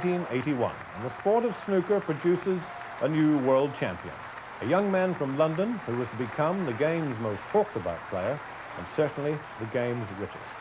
1981, and the sport of snooker produces a new world champion, a young man from London who was to become the game's most talked about player and certainly the game's richest.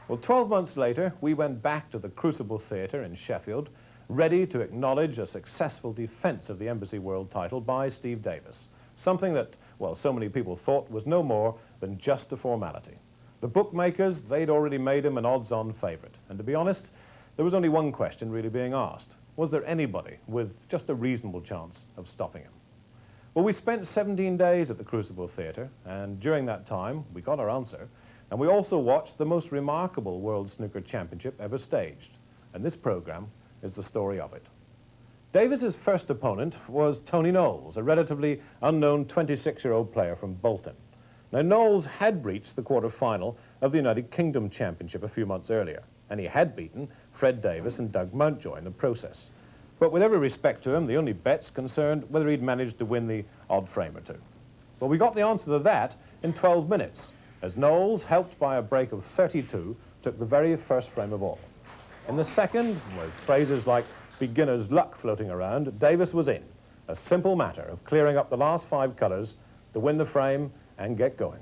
Well, 12 months later, we went back to the Crucible Theatre in Sheffield, ready to acknowledge a successful defence of the Embassy World title by Steve Davis, something that, well, so many people thought was no more than just a formality. The bookmakers, they'd already made him an odds-on favourite, and to be honest, there was only one question really being asked. Was there anybody with just a reasonable chance of stopping him? Well, we spent 17 days at the Crucible Theatre, and during that time, we got our answer, and we also watched the most remarkable World Snooker Championship ever staged, and this programme is the story of it. Davis's first opponent was Tony Knowles, a relatively unknown 26-year-old player from Bolton. Now, Knowles had reached the quarter-final of the United Kingdom Championship a few months earlier, and he had beaten Fred Davis and Doug Mountjoy in the process. But with every respect to him, the only bets concerned whether he'd managed to win the odd frame or two. Well, we got the answer to that in 12 minutes, as Knowles, helped by a break of 32, took the very first frame of all. In the second, with phrases like beginner's luck floating around, Davis was in. A simple matter of clearing up the last 5 colours to win the frame and get going.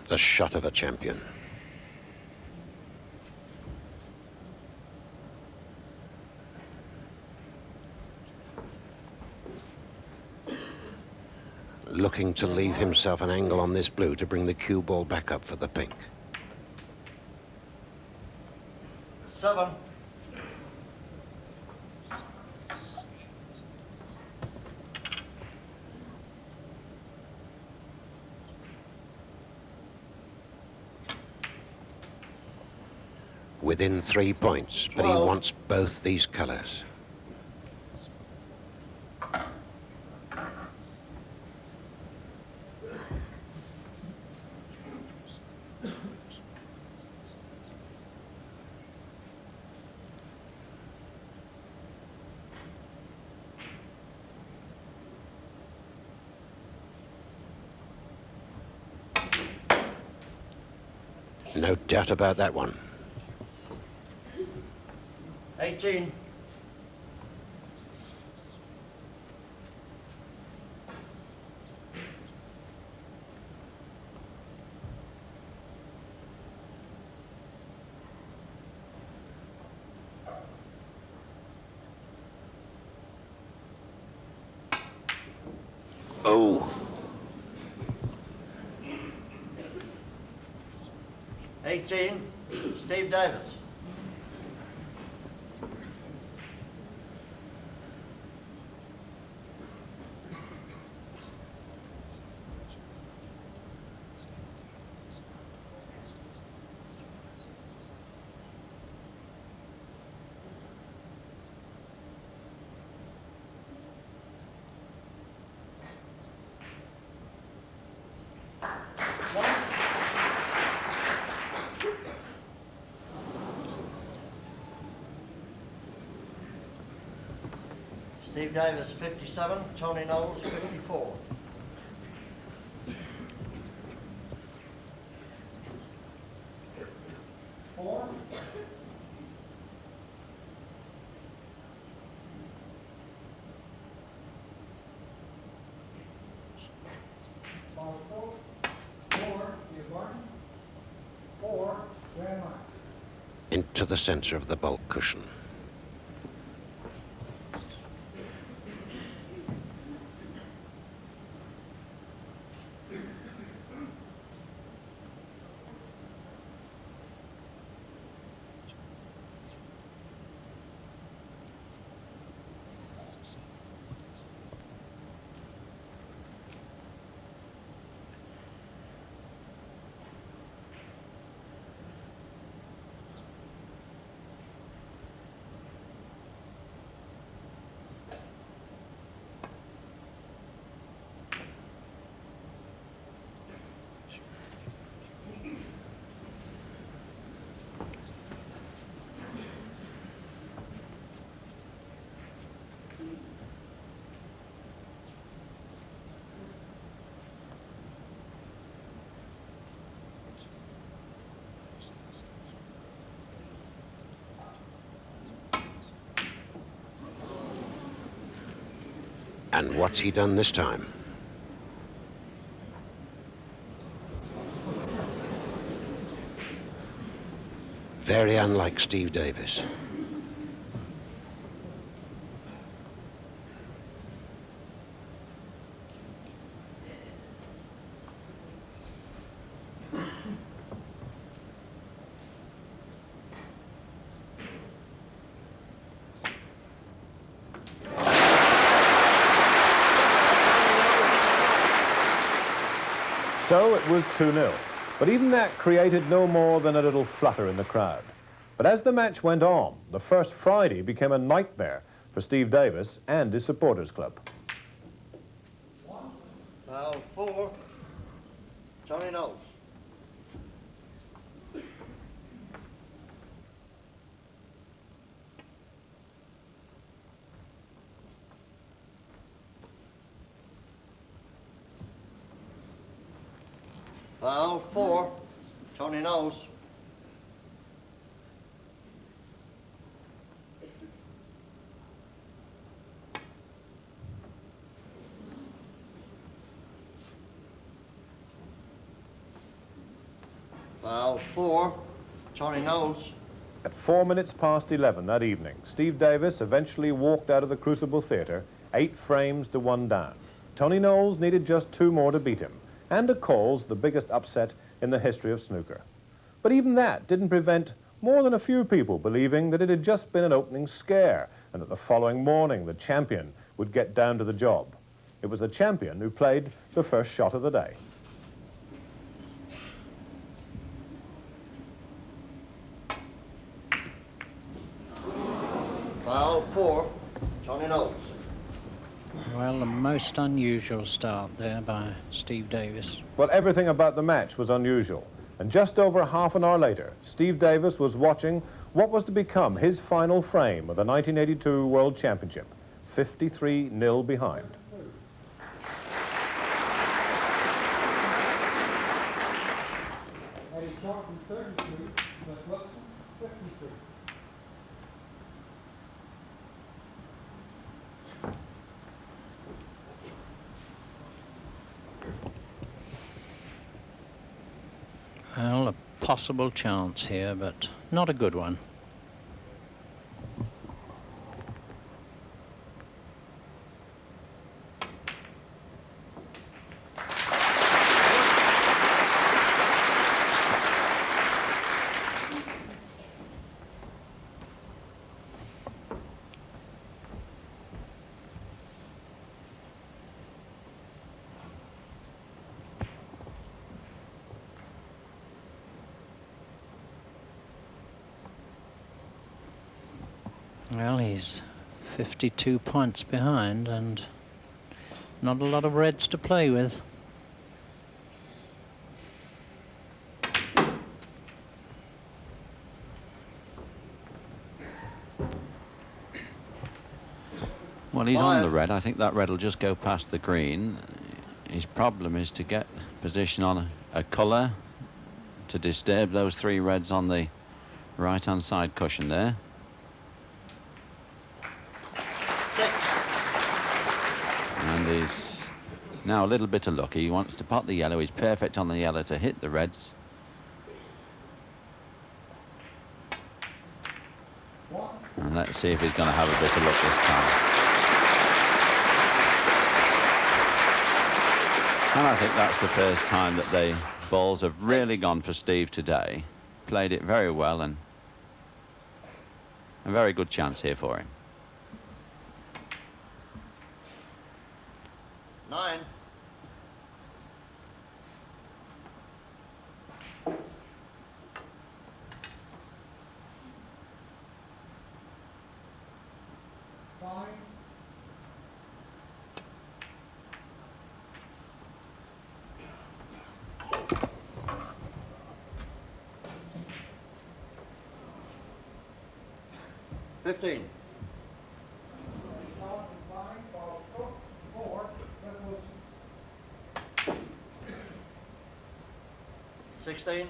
The shot of a champion. Looking to leave himself an angle on this blue to bring the cue ball back up for the pink. 7. Within 3 points, but he wants both these colours. No doubt about that one. 18. Oh. 18. Steve Davis. Steve Davis, 57. Tony Knowles, 54. Four. Into the centre of the bulk cushion. And what's he done this time? Very unlike Steve Davis. So it was 2-0. But even that created no more than a little flutter in the crowd. But as the match went on, the first Friday became a nightmare for Steve Davis and his supporters club. Foul 4, Tony Knowles. Foul 4, Tony Knowles. Foul 4, Tony Knowles. At 4 minutes past 11 that evening, Steve Davis eventually walked out of the Crucible Theatre 8 frames to 1 down. Tony Knowles needed just 2 more to beat him, and to cause the biggest upset in the history of snooker. But even that didn't prevent more than a few people believing that it had just been an opening scare and that the following morning the champion would get down to the job. It was the champion who played the first shot of the day. Foul 4, Tony Knowles. Well, a most unusual start there by Steve Davis. Well, everything about the match was unusual. And just over half an hour later, Steve Davis was watching what was to become his final frame of the 1982 World Championship, 53-0 behind. Well, a possible chance here, but not a good one. Well, he's 52 points behind and not a lot of reds to play with. Well, he's on the red. I think that red will just go past the green. His problem is to get position on a colour to disturb those 3 reds on the right-hand side cushion there. 6. And he's now a little bit of luck. He wants to pot the yellow. He's perfect on the yellow to hit the reds. And let's see if he's going to have a bit of luck this time. And I think that's the first time that the balls have really gone for Steve today. Played it very well, and a very good chance here for him. 9. $15. 16.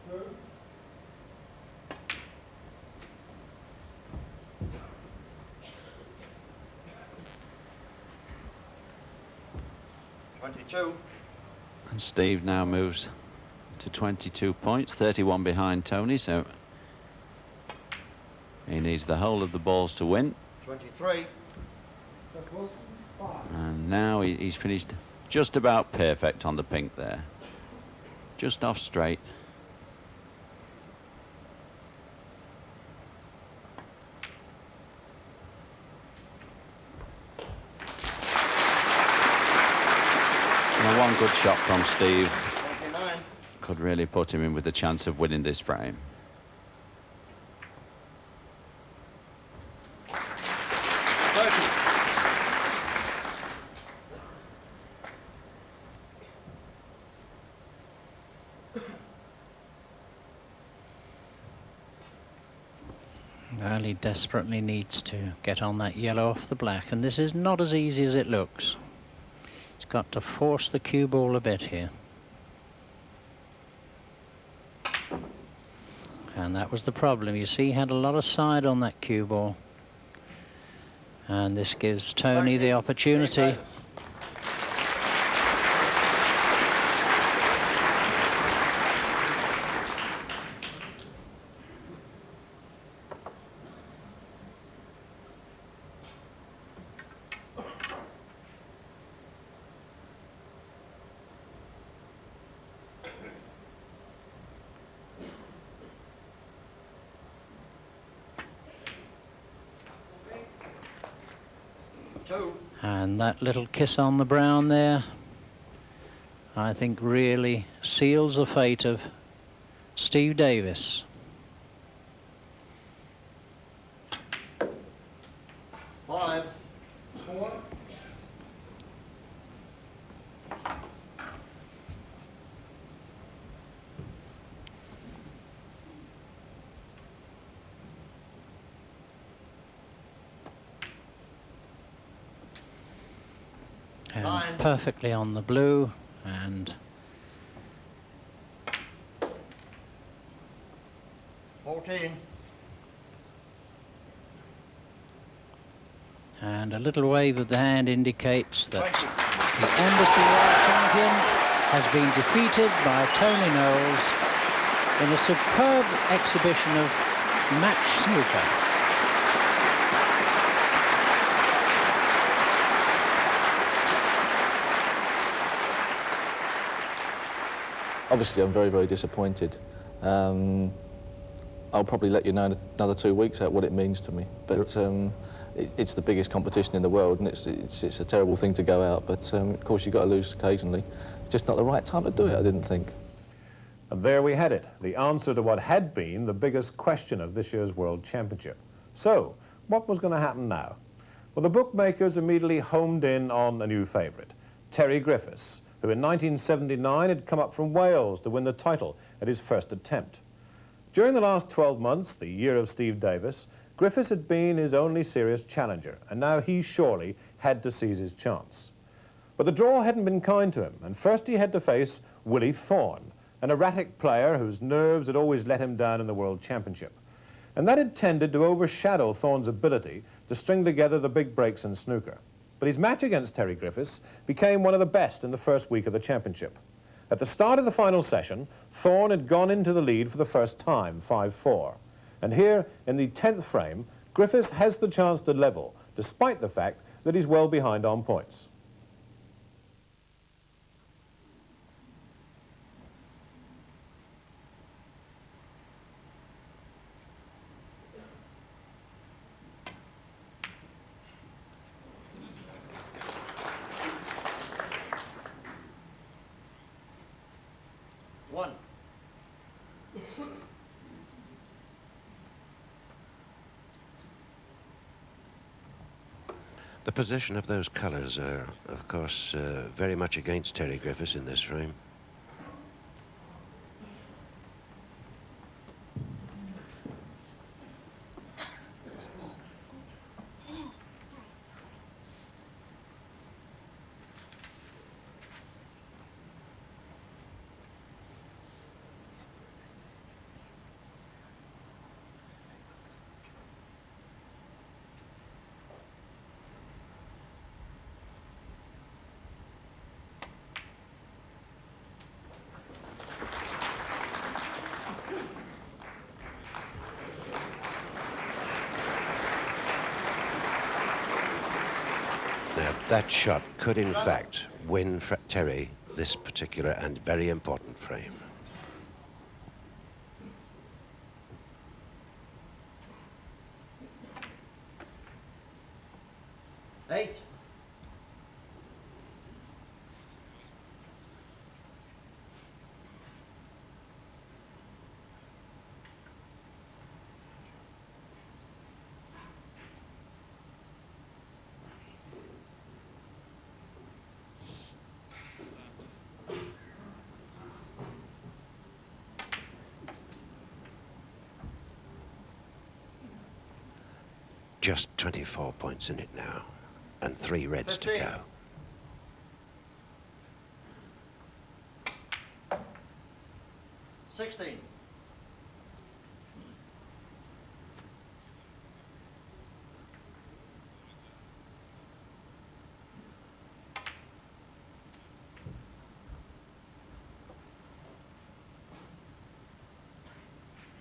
2. 22. And Steve now moves to 22 points, 31 behind Tony, so he needs the whole of the balls to win. 23. And now he's finished just about perfect on the pink there. Just off straight. Now one good shot from Steve 29. could really put him in with a chance of winning this frame. 30. Well, he desperately needs to get on that yellow off the black, and this is not as easy as it looks. He's got to force the cue ball a bit here. And that was the problem. You see, he had a lot of side on that cue ball. And this gives Tony the opportunity. And that little kiss on the brown there, I think, really seals the fate of Steve Davis. 5. And 9. perfectly on the blue, and 14. and a little wave of the hand indicates that the Embassy World Champion has been defeated by Tony Knowles in a superb exhibition of match snooker. Obviously, I'm very, very disappointed. I'll probably let you know in another 2 weeks what it means to me. But it's the biggest competition in the world, and it's a terrible thing to go out. But of course, you've got to lose occasionally. It's just not the right time to do it, I didn't think. And there we had it, the answer to what had been the biggest question of this year's World Championship. So, what was going to happen now? Well, the bookmakers immediately homed in on a new favourite, Terry Griffiths, who in 1979 had come up from Wales to win the title at his first attempt. During the last 12 months, the year of Steve Davis, Griffiths had been his only serious challenger, and now he surely had to seize his chance. But the draw hadn't been kind to him, and first he had to face Willie Thorne, an erratic player whose nerves had always let him down in the World Championship. And that had tended to overshadow Thorne's ability to string together the big breaks in snooker. But his match against Terry Griffiths became one of the best in the first week of the championship. At the start of the final session, Thorne had gone into the lead for the first time, 5-4. And here, in the 10th frame, Griffiths has the chance to level, despite the fact that he's well behind on points. The position of those colours are, of course, very much against Terry Griffiths in this frame. That shot could, in fact, win Terry this particular and very important frame. Eight. Just 24 points in it now, and 3 reds to 15. go. $16.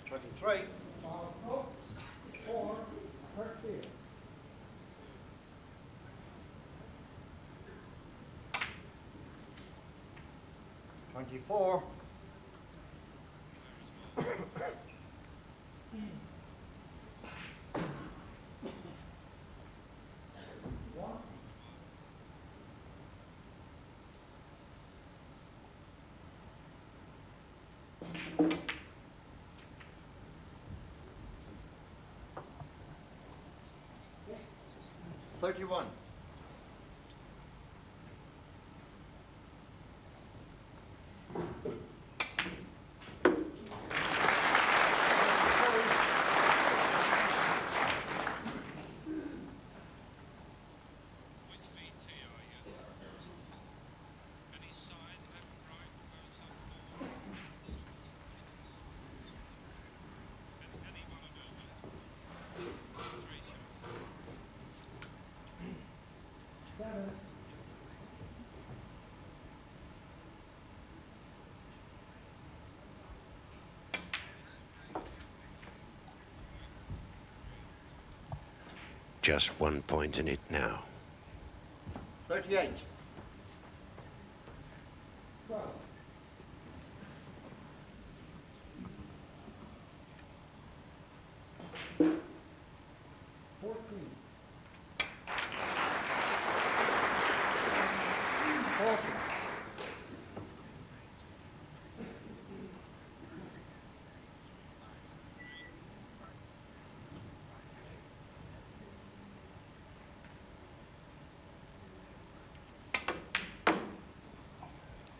$23. $24. $31. Just 1 point in it now. 38.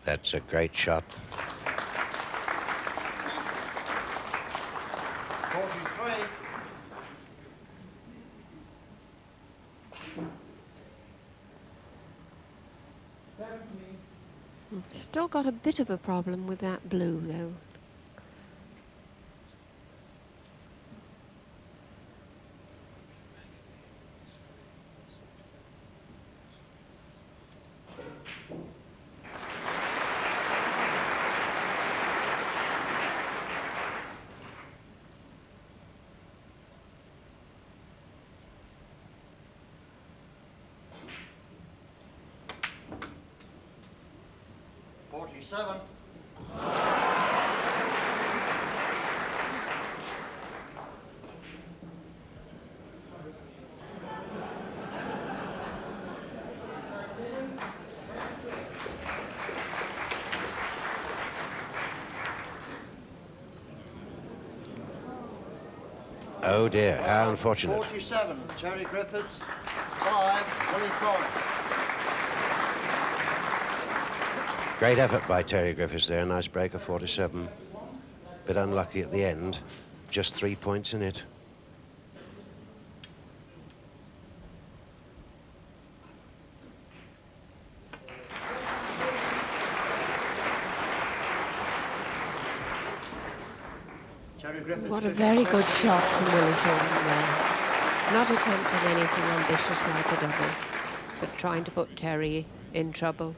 That's a great shot. 43. Still got a bit of a problem with that blue, though. $47. Oh dear, how unfortunate. 47. Terry Griffiths. 5. Willie Thorne. Great effort by Terry Griffiths there, nice break of 47. Bit unlucky at the end, just 3 points in it. Terry Griffiths. What a very good shot from Willie Thornton there. Not attempting anything ambitious like a double, but trying to put Terry in trouble.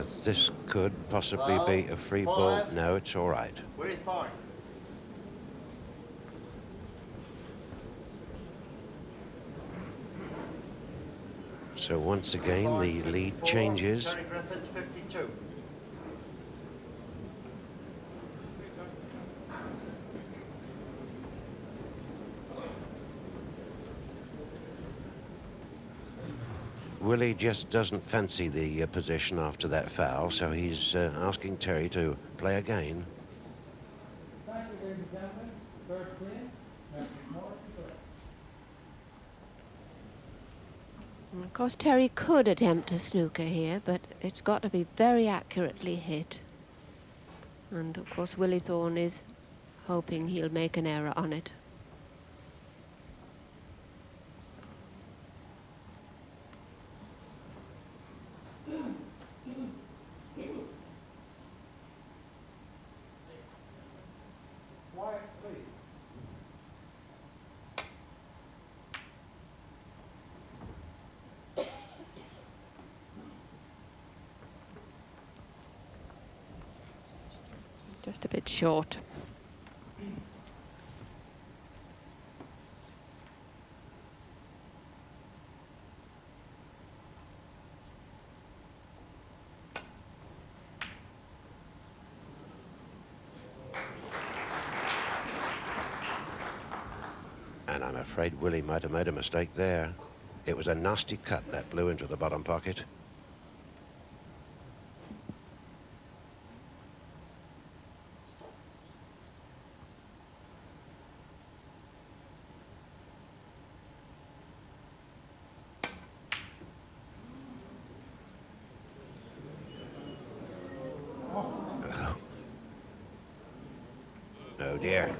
Now, this could possibly be a free ball. No, it's all right. Willie Thorne. So once again, the lead changes. Terry Griffiths, 52. Willie just doesn't fancy the position after that foul, so he's asking Terry to play again. Of course, Terry could attempt a snooker here, but it's got to be very accurately hit. And of course, Willie Thorne is hoping he'll make an error on it. Just a bit short. And I'm afraid Willie might have made a mistake there. It was a nasty cut that blew into the bottom pocket. Oh dear.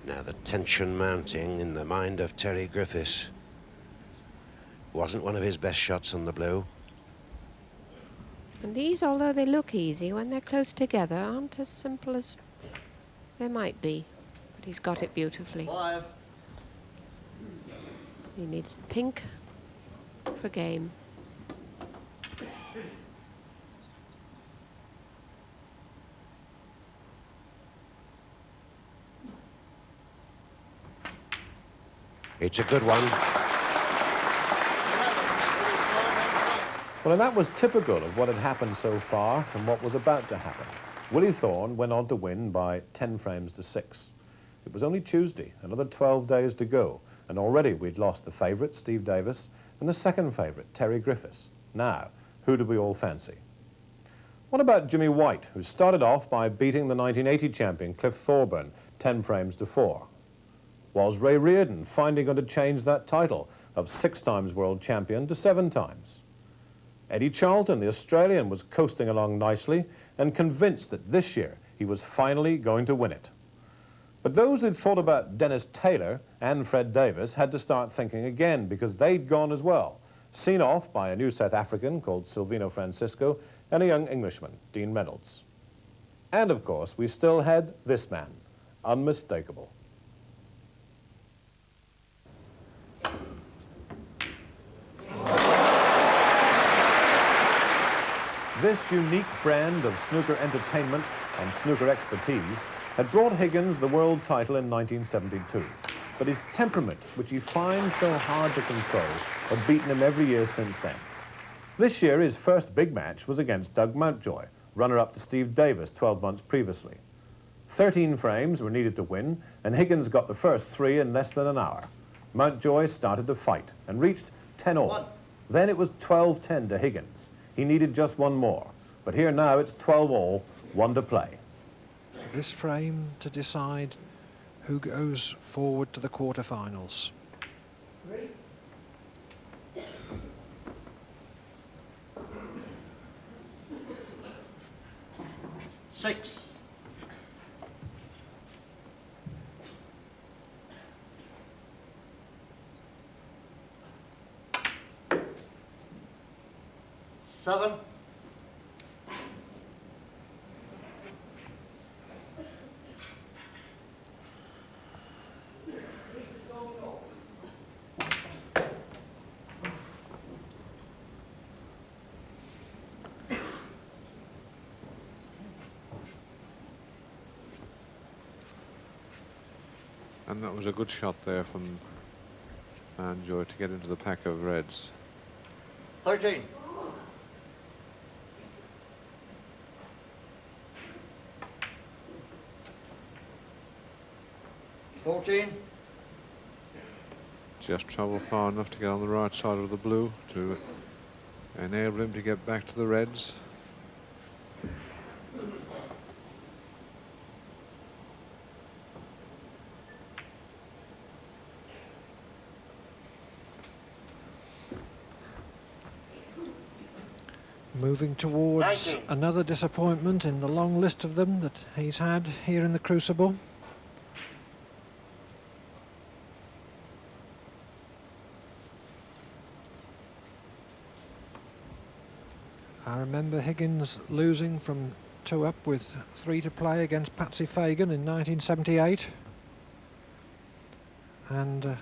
Now the tension mounting in the mind of Terry Griffiths. Wasn't one of his best shots on the blue. And these, although they look easy, when they're close together, aren't as simple as they might be. But he's got it beautifully. 5. He needs the pink for game. It's a good one. Well, and that was typical of what had happened so far and what was about to happen. Willie Thorne went on to win by 10 frames to 6. It was only Tuesday, another 12 days to go, and already we'd lost the favourite, Steve Davis, and the second favourite, Terry Griffiths. Now, who do we all fancy? What about Jimmy White, who started off by beating the 1980 champion, Cliff Thorburn, 10 frames to 4? Was Ray Reardon finally going to change that title of 6 times world champion to 7 times? Eddie Charlton, the Australian, was coasting along nicely and convinced that this year he was finally going to win it. But those who'd thought about Dennis Taylor and Fred Davis had to start thinking again, because they'd gone as well, seen off by a new South African called Silvino Francisco and a young Englishman, Dean Reynolds. And of course, we still had this man, unmistakable. This unique brand of snooker entertainment and snooker expertise had brought Higgins the world title in 1972. But his temperament, which he finds so hard to control, had beaten him every year since then. This year, his first big match was against Doug Mountjoy, runner-up to Steve Davis 12 months previously. 13 frames were needed to win, and Higgins got the first 3 in less than an hour. Mountjoy started to fight and reached 10-all. Then it was 12-10 to Higgins. He needed just one more, but here now it's 12-all, 1 to play. This frame to decide who goes forward to the quarterfinals. 6. 7. 8. And that was a good shot there from Mountjoy to get into the pack of reds. 13. Just travelled far enough to get on the right side of the blue to enable him to get back to the reds. Moving towards 19. another disappointment in the long list of them that he's had here in the Crucible. I remember Higgins losing from 2 up with 3 to play against Patsy Fagan in 1978. And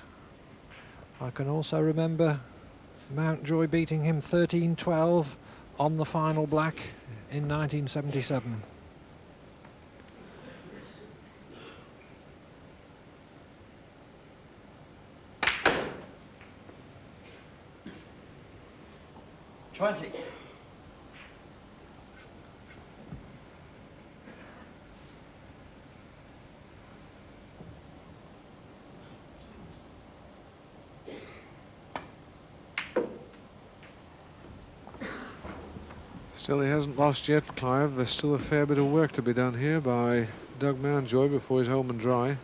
I can also remember Mountjoy beating him 13-12 on the final black in 1977. Still, he hasn't lost yet, Clive. There's still a fair bit of work to be done here by Doug Mountjoy before he's home and dry.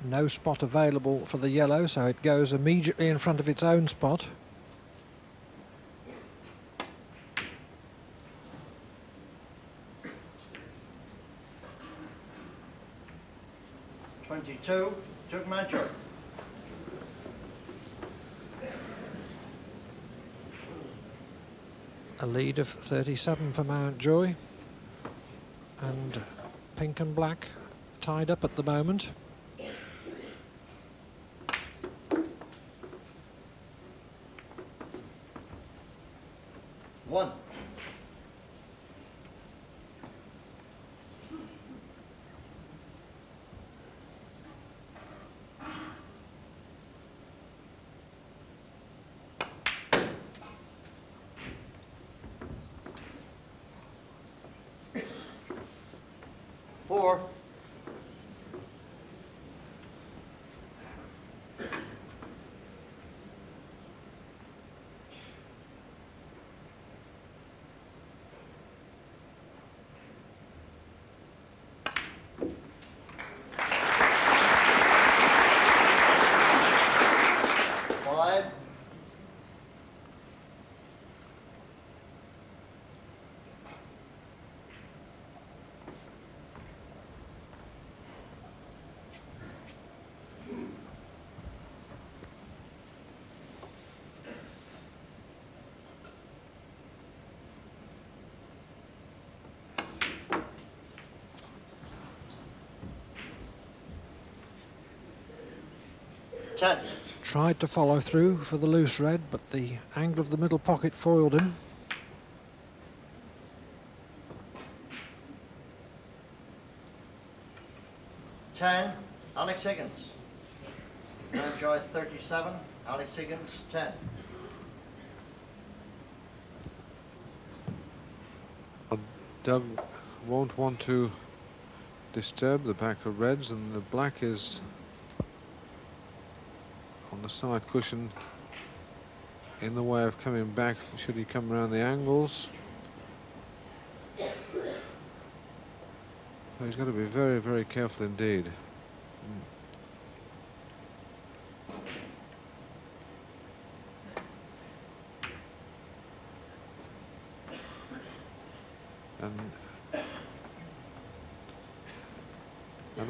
No spot available for the yellow, so it goes immediately in front of its own spot. Took Mountjoy. A lead of 37 for Mountjoy, and pink and black tied up at the moment. One. Four. Five. Ten. Tried to follow through for the loose red, but the angle of the middle pocket foiled him. Ten. Alex Higgins. Mountjoy 37. Alex Higgins 10. Doug won't want to disturb the pack of reds, and the black is on the side cushion in the way of coming back should he come around the angles. So he's got to be very, very careful indeed. And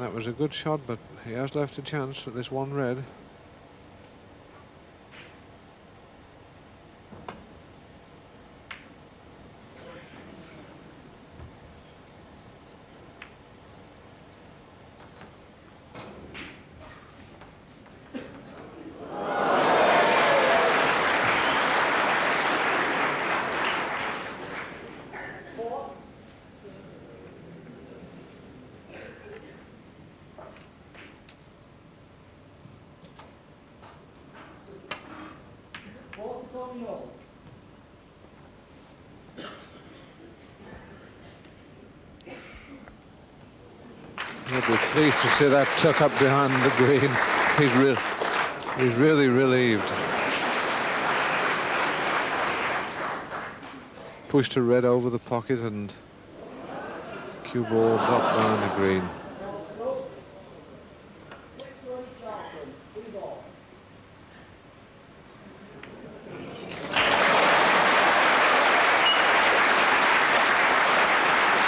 that was a good shot, but he has left a chance at this one red. He'll be pleased to see that tuck up behind the green. He's really relieved. Pushed a red over the pocket and cue ball dropped behind the green.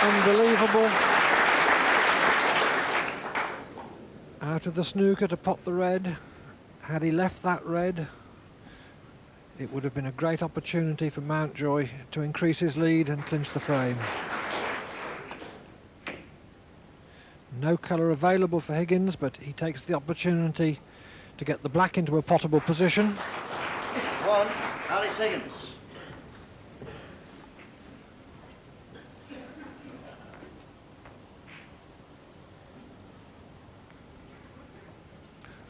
Unbelievable. Out of the snooker to pot the red. Had he left that red, it would have been a great opportunity for Mountjoy to increase his lead and clinch the frame. No colour available for Higgins, but he takes the opportunity to get the black into a potable position. 1, Alex Higgins.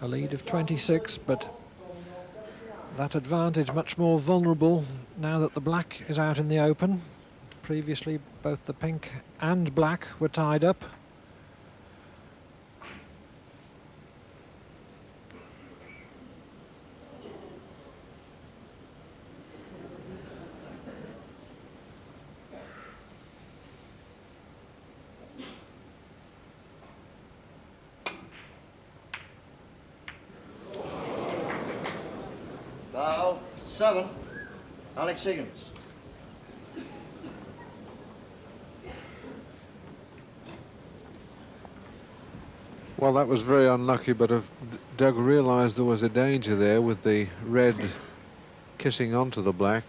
A lead of 26, but that advantage much more vulnerable now that the black is out in the open. Previously, both the pink and black were tied up. Bow 7, Alex Higgins. Well, that was very unlucky, but if Doug realised there was a danger there with the red kissing onto the black.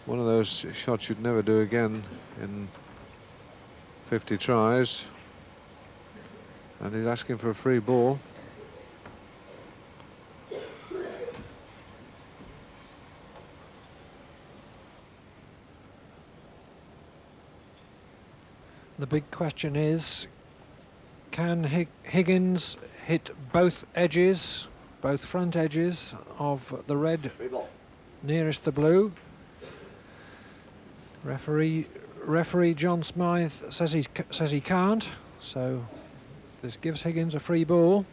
One of those shots you'd never do again in 50 tries. And he's asking for a free ball. The big question is, can Higgins hit both edges, both front edges of the red nearest the blue? Referee John Smythe says he can't, so this gives Higgins a free ball.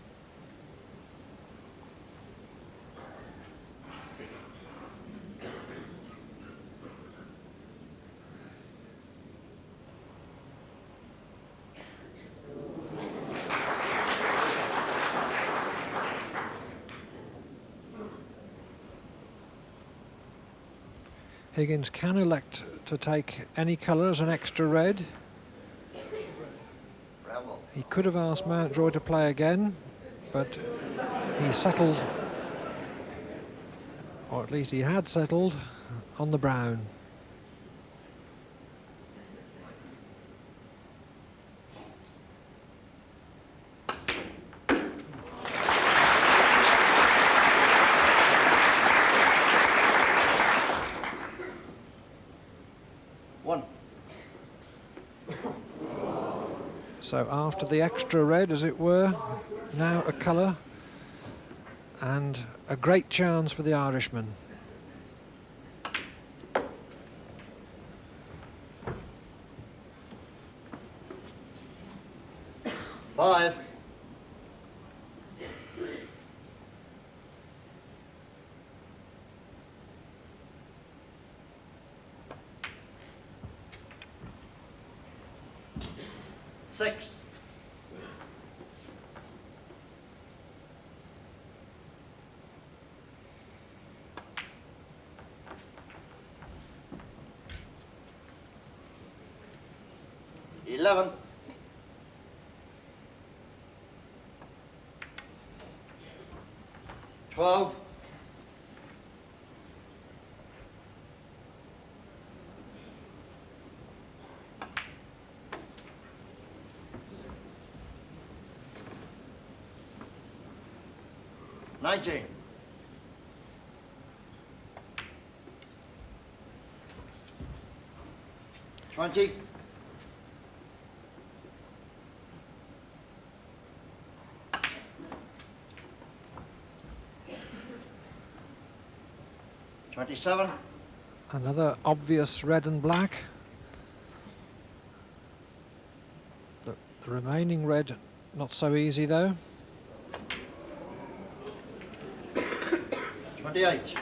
Higgins can elect to take any colour as an extra red. He could have asked Mountjoy to play again, but he settled, or at least he had settled, on the brown. So after the extra red, as it were, now a colour and a great chance for the Irishman. Five. Six. Eleven. 12. 19. 20. 21. 27. Another obvious red and black. The remaining red, not so easy though. 28.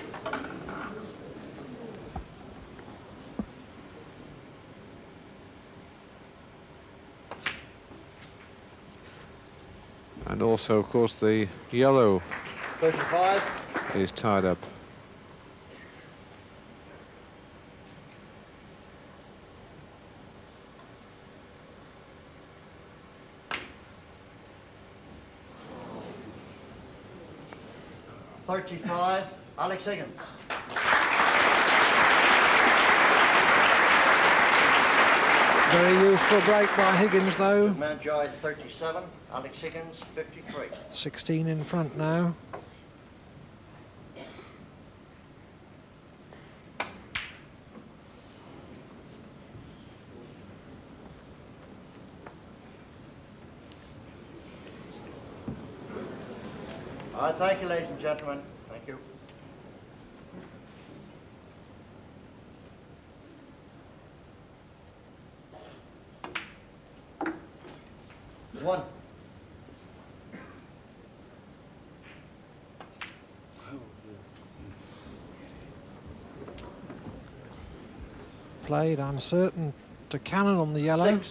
And also, of course, the yellow 35. is tied up. Alex Higgins. Very useful break by Higgins though. Mountjoy 37, Alex Higgins 53. 16 in front now. All right, thank you, ladies and gentlemen. Thank you. One. Played, I'm certain, to Cannon on the yellow.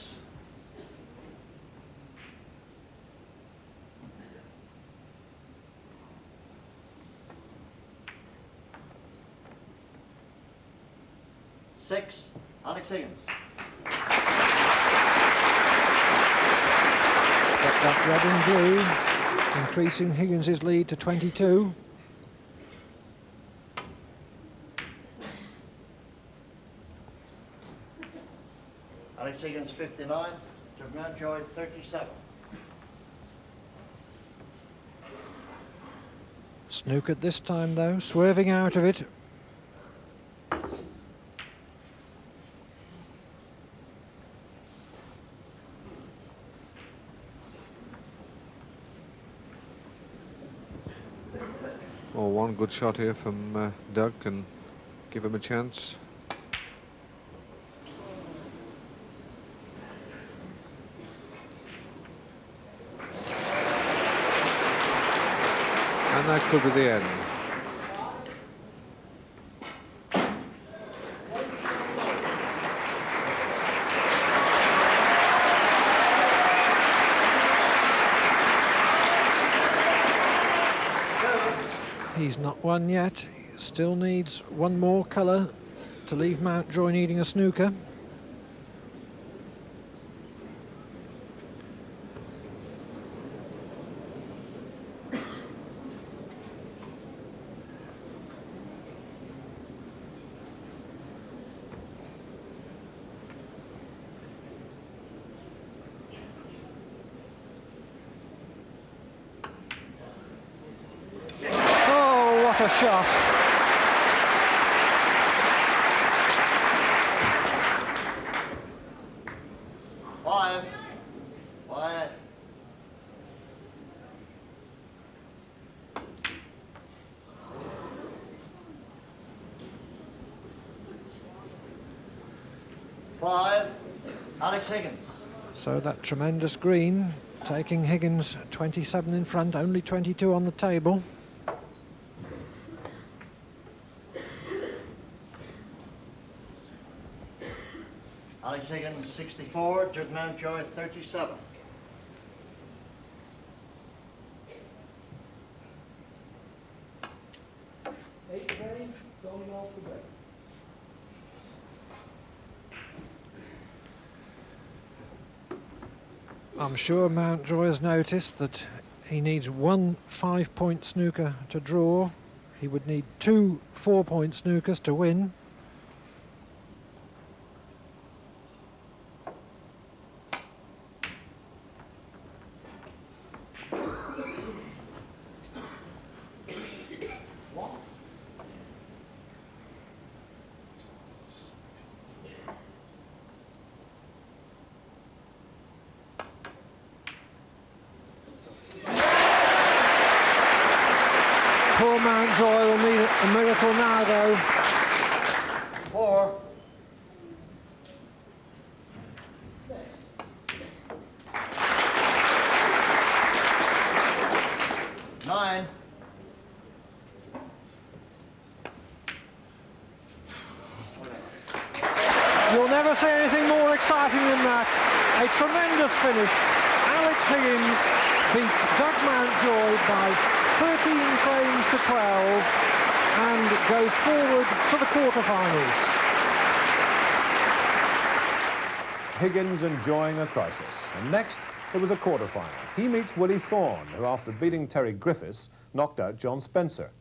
6. Alex Higgins. Got that red and blue, increasing Higgins' lead to 22. Alex Higgins 59, to Mountjoy 37. Snookered this time though, swerving out of it. Well, one good shot here from Doug can give him a chance. And that could be the end. He's not won yet. He still needs one more colour to leave Mountjoy needing a snooker. What a shot. Five. Quiet. Five. Alex Higgins. So that tremendous green, taking Higgins 27 in front, only 22 on the table. Alex Higgins 64, Judd Mountjoy 37. I'm sure Mountjoy has noticed that he needs one 5-point snooker to draw. He would need two 4-point snookers to win. Poor sure Mountjoy will need a miracle now, though. 4. 9. You'll never see anything more exciting than that. A tremendous finish. Alex Higgins beats Doug Mountjoy by 13 frames to 12 and goes forward to the quarterfinals. Higgins enjoying a crisis. And next, it was a quarter-final. He meets Willie Thorne, who after beating Terry Griffiths, knocked out John Spencer.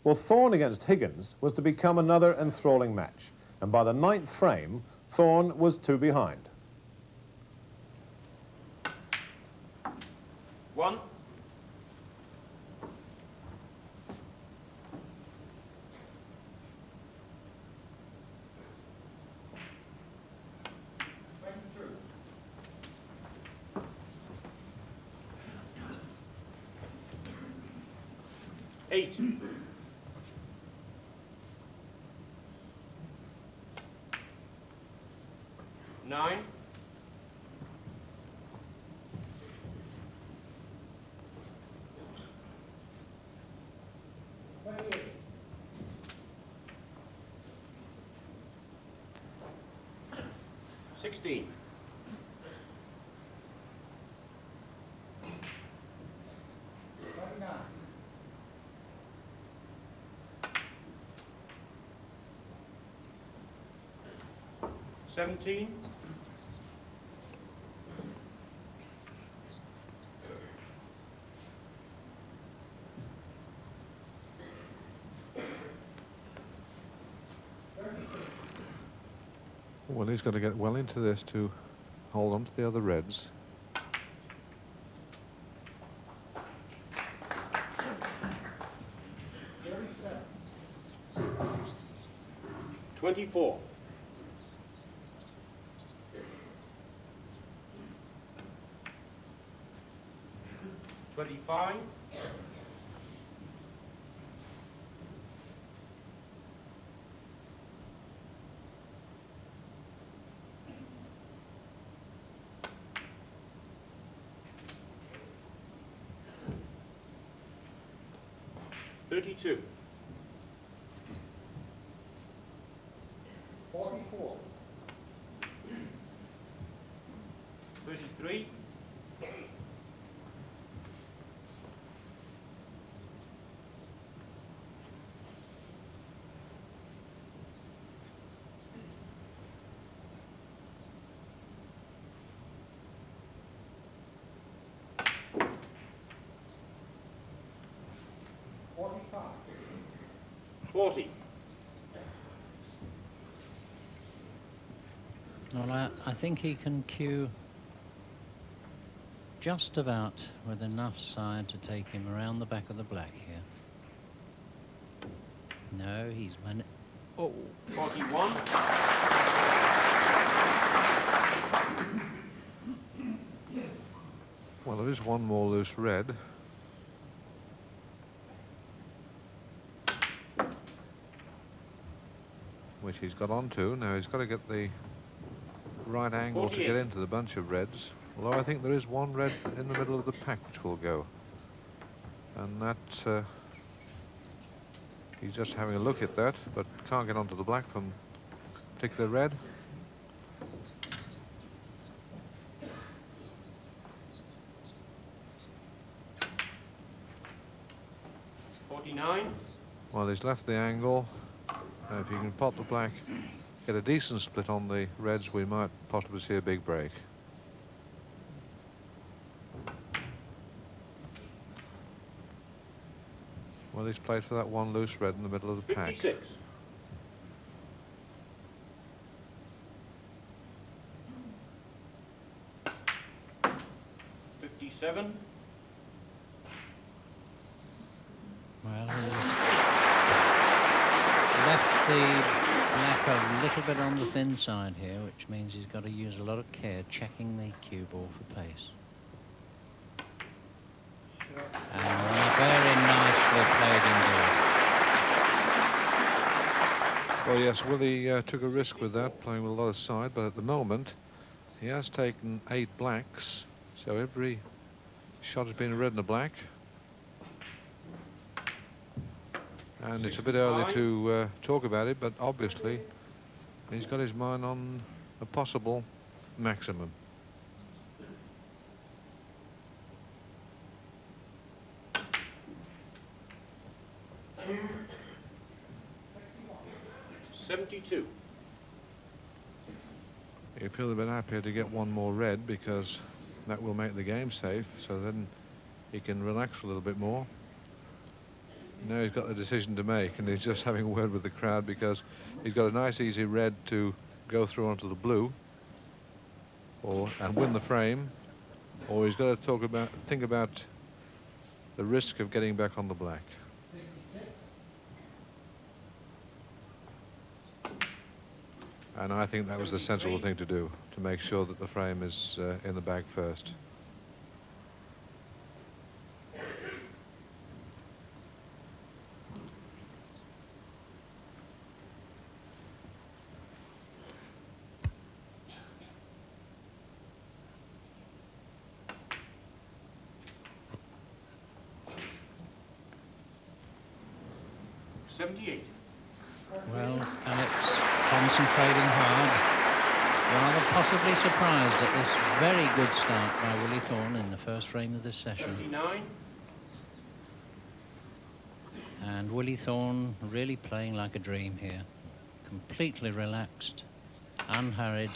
Well, Thorne against Higgins was to become another enthralling match. And by the 9th frame, Thorne was 2 behind. 1. Eight. 9. 16. 17. 32. Well, he's got to get well into this to hold on to the other reds. 24. 25. 32. 44. 33. 40. Well, I think he can cue just about with enough side to take him around the back of the black here. No, he's managed. Oh. 41. Well, there is one more loose red. Which he's got onto. Now he's got to get the right angle 48. to get into the bunch of reds. Although I think there is one red in the middle of the pack which will go. And that, he's just having a look at that, but can't get onto the black from particular red. Well, he's left the angle. If you can pot the black, get a decent split on the reds, we might possibly see a big break. Well, he's played for that one loose red in the middle of the pack. 56. 57. Well, he's left the black a little bit on the thin side here, which means he's got to use a lot of care checking the cue ball for pace. And a very nice nicely played indeed. Well, yes, Willie took a risk with that, playing with a lot of side, but at the moment he has taken 8 blacks, so every shot has been a red and a black. And it's a bit early to talk about it, but obviously he's got his mind on a possible maximum. $72. You feel a bit happier to get one more red because that will make the game safe, so then he can relax a little bit more. Now he's got the decision to make, and he's just having a word with the crowd because he's got a nice easy red to go through onto the blue and win the frame, or he's got to think about the risk of getting back on the black. And I think that was the sensible thing to do, to make sure that the frame is in the bag first. $78. Well, Alex concentrating hard, rather possibly surprised at this very good start by Willie Thorne in the first frame of this session. 79. And Willie Thorne really playing like a dream here. Completely relaxed, unhurried.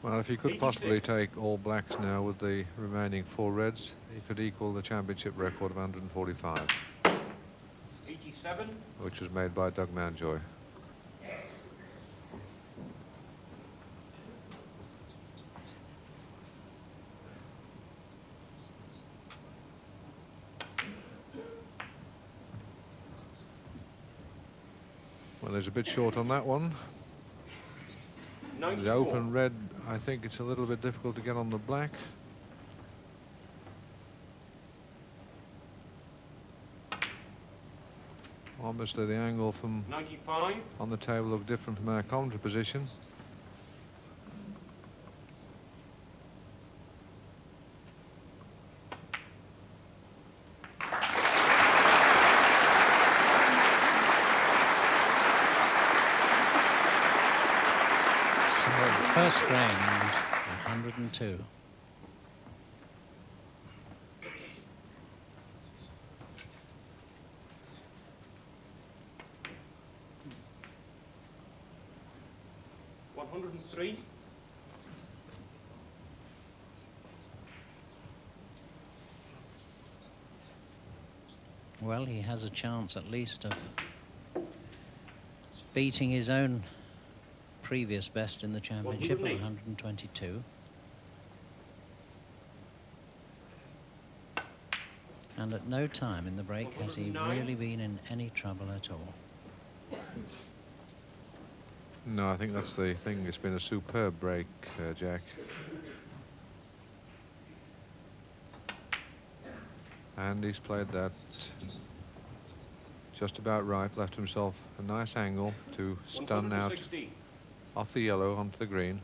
Well, if he could possibly take all blacks now with the remaining 4 reds, he could equal the championship record of 145, 87. which was made by Doug Mountjoy. Well, there's a bit short on that one. 94. The open red, I think it's a little bit difficult to get on the black. Obviously the angle from 95. on the table looked different from our commentary position. First frame, 102. $103. Well, he has a chance at least of beating his own previous best in the championship, 122. And at no time in the break has he really been in any trouble at all. No, I think that's the thing. It's been a superb break, Jack. And he's played that just about right, left himself a nice angle to stun out 160. off the yellow onto the green.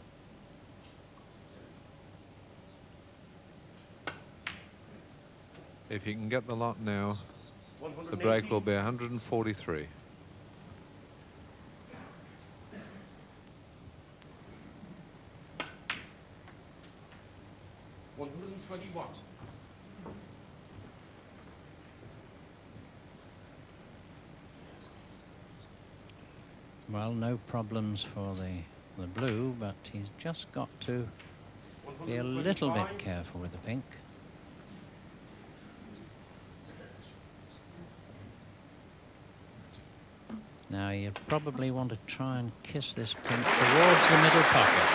If he can get the lot now, the break will be 143. $121. Well, no problems for the blue, but he's just got to be a little bit careful with the pink. Now you probably want to try and kiss this pink towards the middle pocket.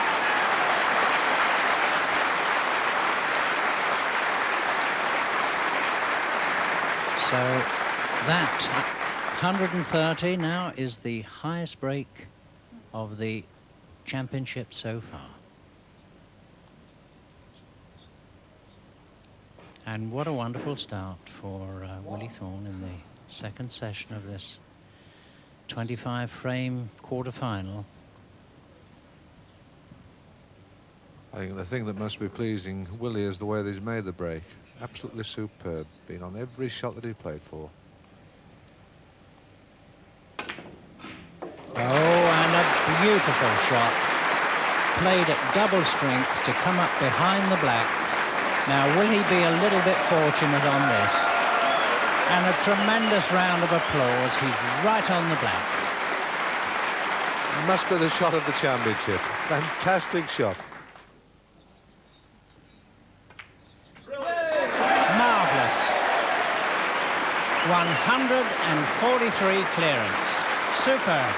So that 130 now is the highest break of the championship so far. And what a wonderful start for Willie Thorne in the second session of this 25-frame quarter-final. I think the thing that must be pleasing Willie is the way that he's made the break. Absolutely superb. Been on every shot that he played for. Oh, and a beautiful shot. Played at double strength to come up behind the black. Now, will he be a little bit fortunate on this? And a tremendous round of applause. He's right on the black. Must be the shot of the championship. Fantastic shot. Marvellous. 143 clearance. Superb.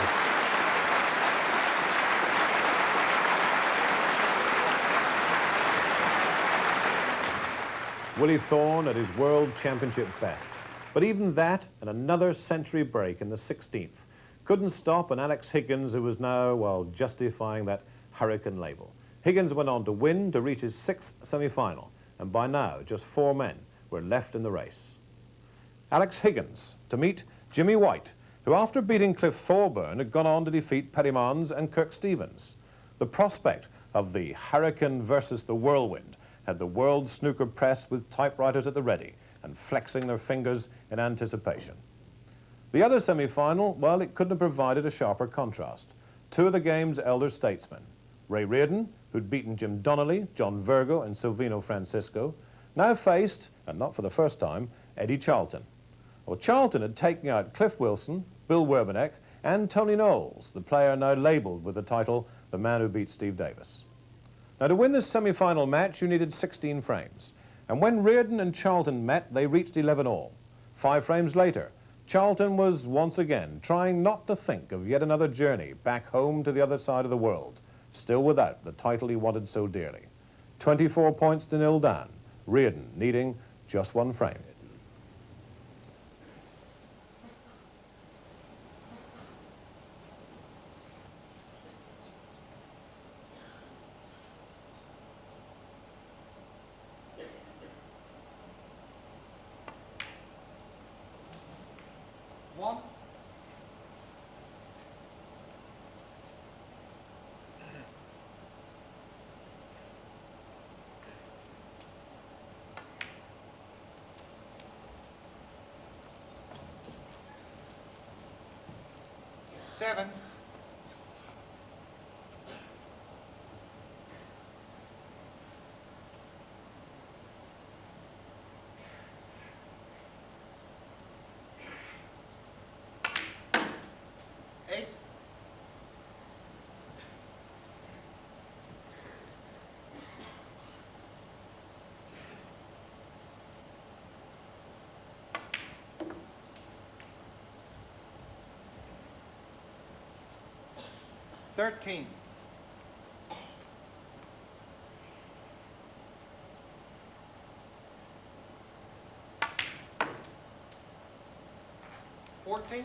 Willie Thorne at his World Championship best. But even that and another century break in the 16th couldn't stop an Alex Higgins who was now, well, justifying that hurricane label. Higgins went on to win to reach his 6th semi-final, and by now just 4 men were left in the race. Alex Higgins to meet Jimmy White, who after beating Cliff Thorburn had gone on to defeat Petty Mons and Kirk Stevens. The prospect of the hurricane versus the whirlwind had the world snooker press with typewriters at the ready and flexing their fingers in anticipation. The other semi-final, well, it couldn't have provided a sharper contrast. 2 of the game's elder statesmen, Ray Reardon, who'd beaten Jim Donnelly, John Virgo and Silvino Francisco, now faced, and not for the first time, Eddie Charlton. Well, Charlton had taken out Cliff Wilson, Bill Werbeneck and Tony Knowles, the player now labelled with the title The Man Who Beat Steve Davis. Now, to win this semi-final match, you needed 16 frames. And when Reardon and Charlton met, they reached 11 all. 5 frames later, Charlton was once again trying not to think of yet another journey back home to the other side of the world, still without the title he wanted so dearly. 24 points to 0 down, Reardon needing just 1 frame. One. Seven. Eight. $13. $14.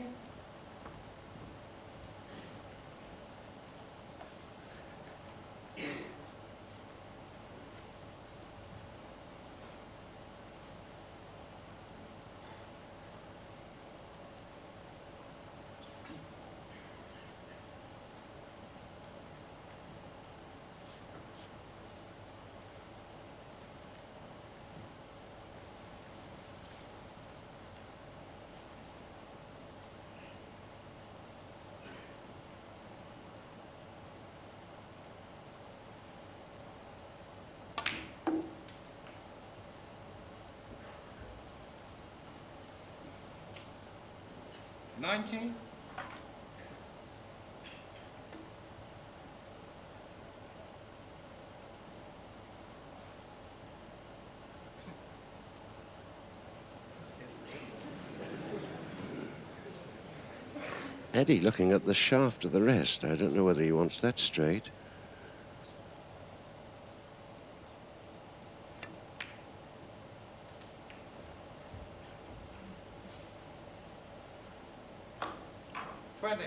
$19. Eddie looking at the shaft of the rest. I don't know whether he wants that straight. $20.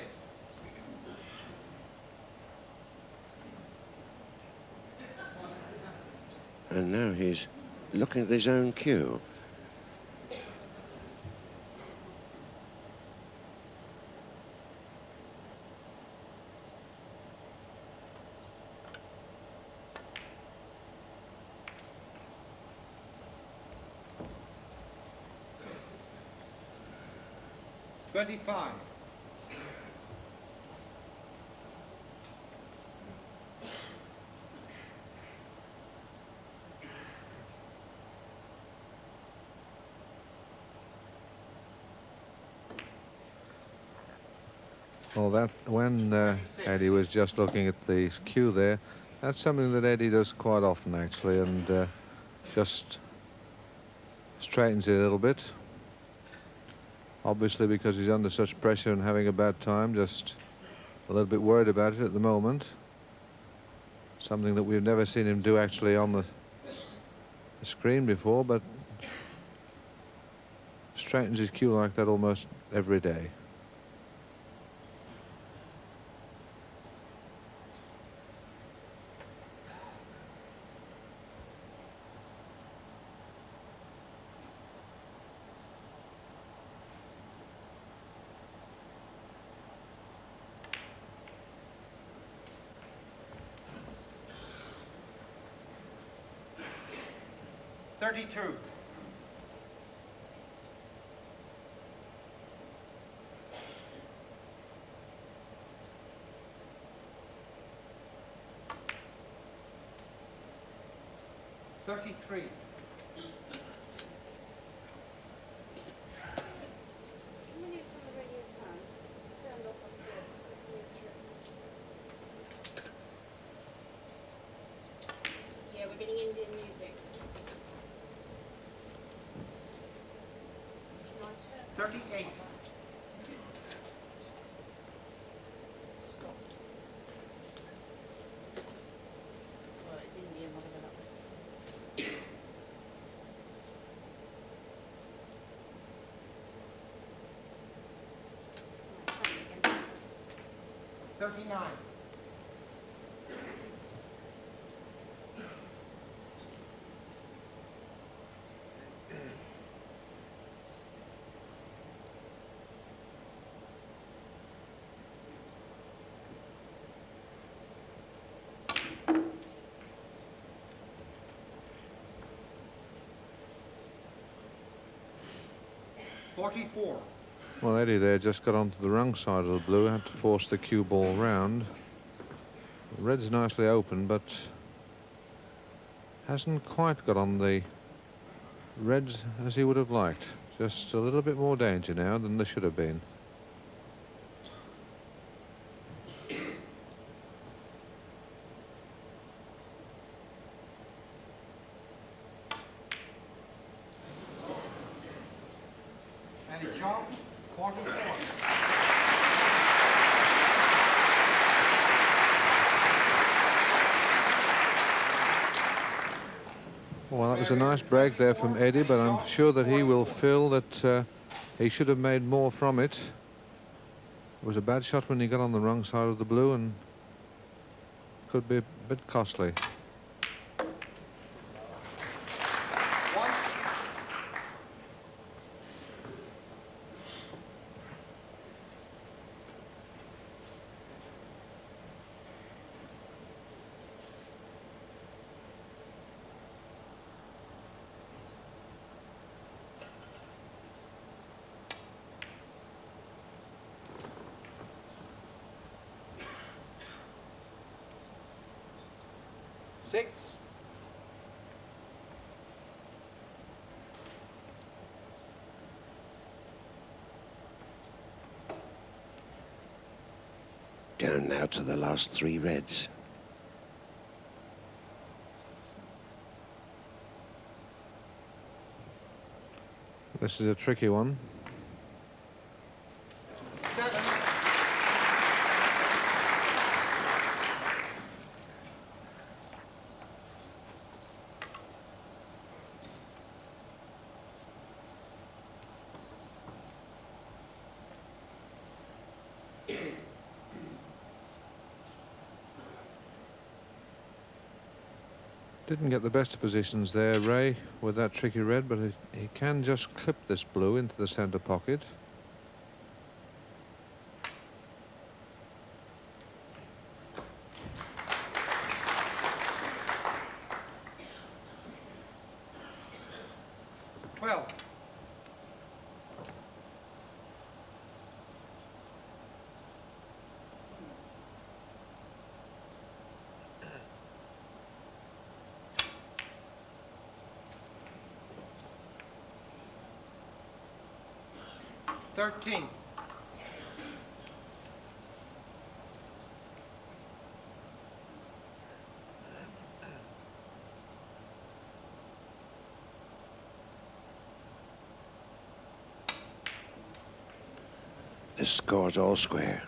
And now he's looking at his own cue. $25. Well, that when Eddie was just looking at the cue there, that's something that Eddie does quite often actually, and just straightens it a little bit. Obviously, because he's under such pressure and having a bad time, just a little bit worried about it at the moment. Something that we've never seen him do actually on the screen before, but straightens his cue like that almost every day. $32. $33. Yeah, we're getting Indian music. 38. Stop. Well, it's Indian, whatever that was. Right, try it again. 39. $44. Well, Eddie there just got onto the wrong side of the blue, had to force the cue ball round. The red's nicely open, but hasn't quite got on the reds as he would have liked. Just a little bit more danger now than there should have been. And a jump, 44. Well, that was a nice break there from Eddie, but I'm sure that he will feel that he should have made more from it. It was a bad shot when he got on the wrong side of the blue and could be a bit costly. Six. Down now to the last three reds. This is a tricky one. 7. Didn't get the best of positions there, Ray, with that tricky red, but he can just clip this blue into the centre pocket. $13. The score's all square.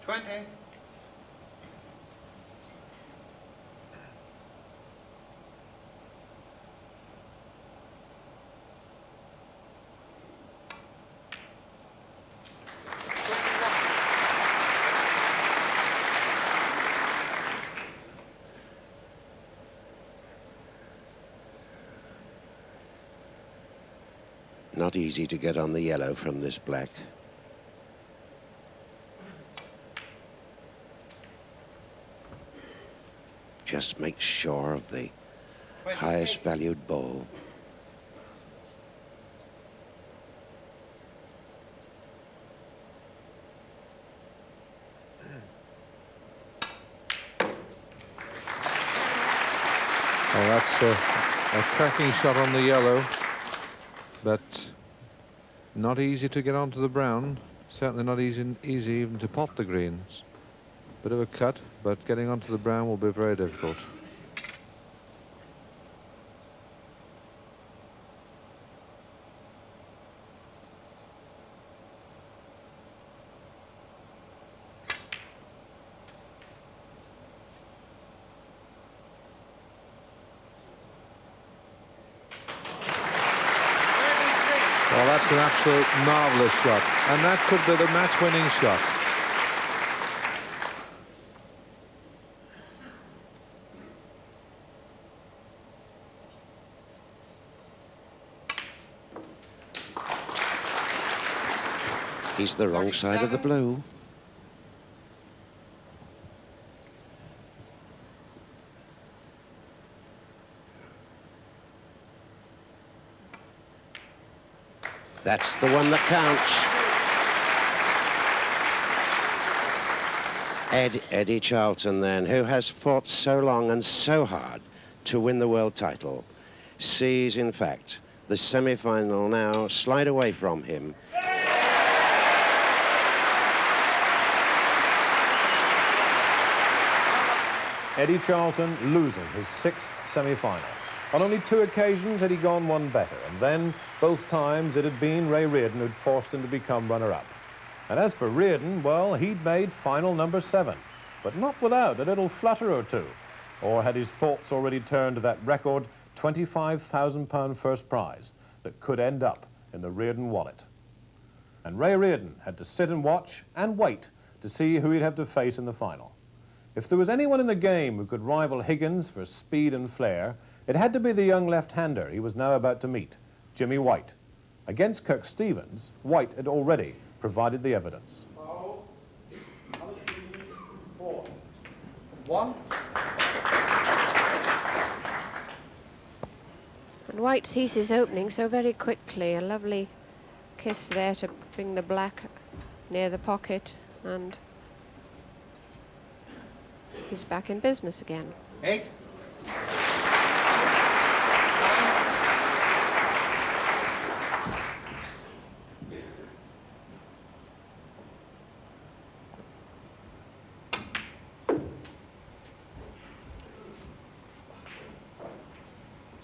20. Not easy to get on the yellow from this black. Just make sure of the highest valued ball. Well, that's a cracking shot on the yellow, but not easy to get onto the brown. Certainly not easy even to pot the greens. Bit of a cut, but getting onto the brown will be very difficult. Well, that's an absolute marvellous shot, and that could be the match-winning shot. He's the wrong side of the blue. That's the one that counts. Eddie Charlton then, who has fought so long and so hard to win the world title, sees, in fact, the semi-final now slide away from him. Eddie Charlton losing his sixth semi-final. On only 2 occasions had he gone one better, and then both times it had been Ray Reardon who'd forced him to become runner-up. And as for Reardon, well, he'd made final number 7, but not without a little flutter or two. Or had his thoughts already turned to that record £25,000 first prize that could end up in the Reardon wallet. And Ray Reardon had to sit and watch and wait to see who he'd have to face in the final. If there was anyone in the game who could rival Higgins for speed and flair, it had to be the young left-hander he was now about to meet, Jimmy White. Against Kirk Stevens, White had already provided the evidence. 1. And White sees his opening so very quickly. A lovely kiss there to bring the black near the pocket, and he's back in business again. 8.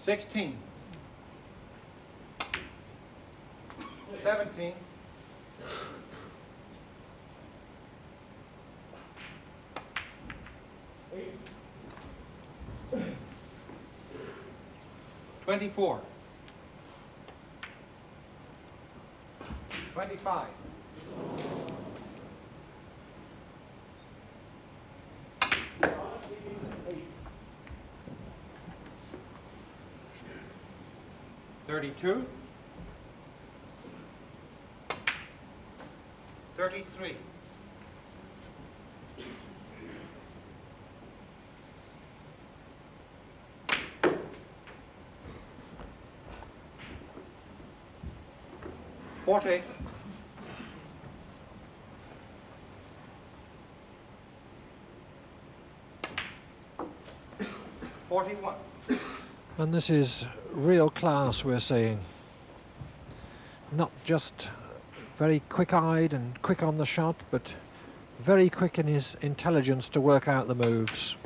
16. 17. 24. 25. 26. 32. 33. 40. 41. And this is real class we're seeing. Not just very quick-eyed and quick on the shot, but very quick in his intelligence to work out the moves.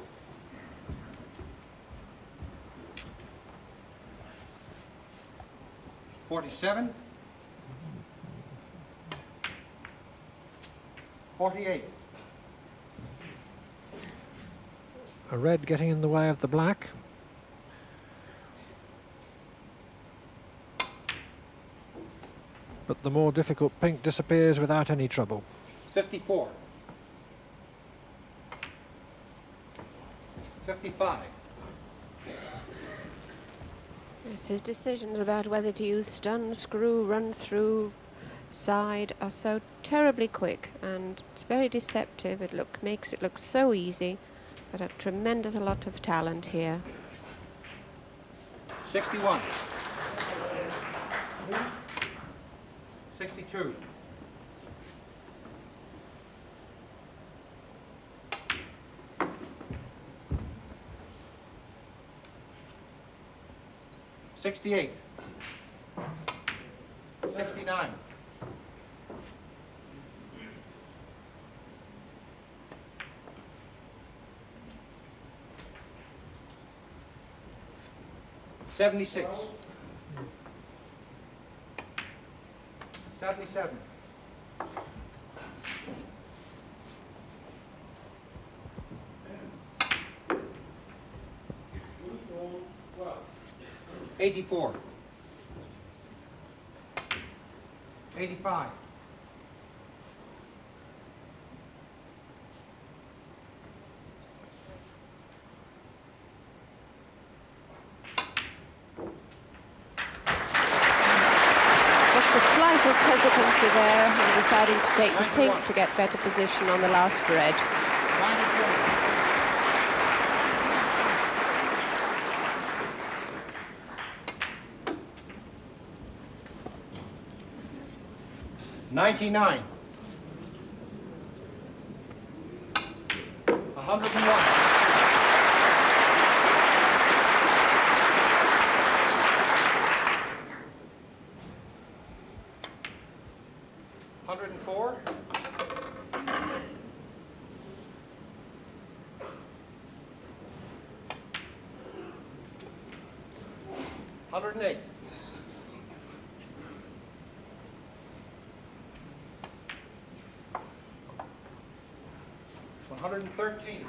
$47. 48. A red getting in the way of the black. But the more difficult pink disappears without any trouble. 54. 55. Yes, his decisions about whether to use stun, screw, run through, side are so terribly quick, and it's very deceptive. It makes it look so easy, but a tremendous lot of talent here. 61. 62. 68. 69. 76. 77. 84. 85. 'Slight hesitancy there and deciding to take the pink to get better position on the last red. 99. 101. 104. 108. 113.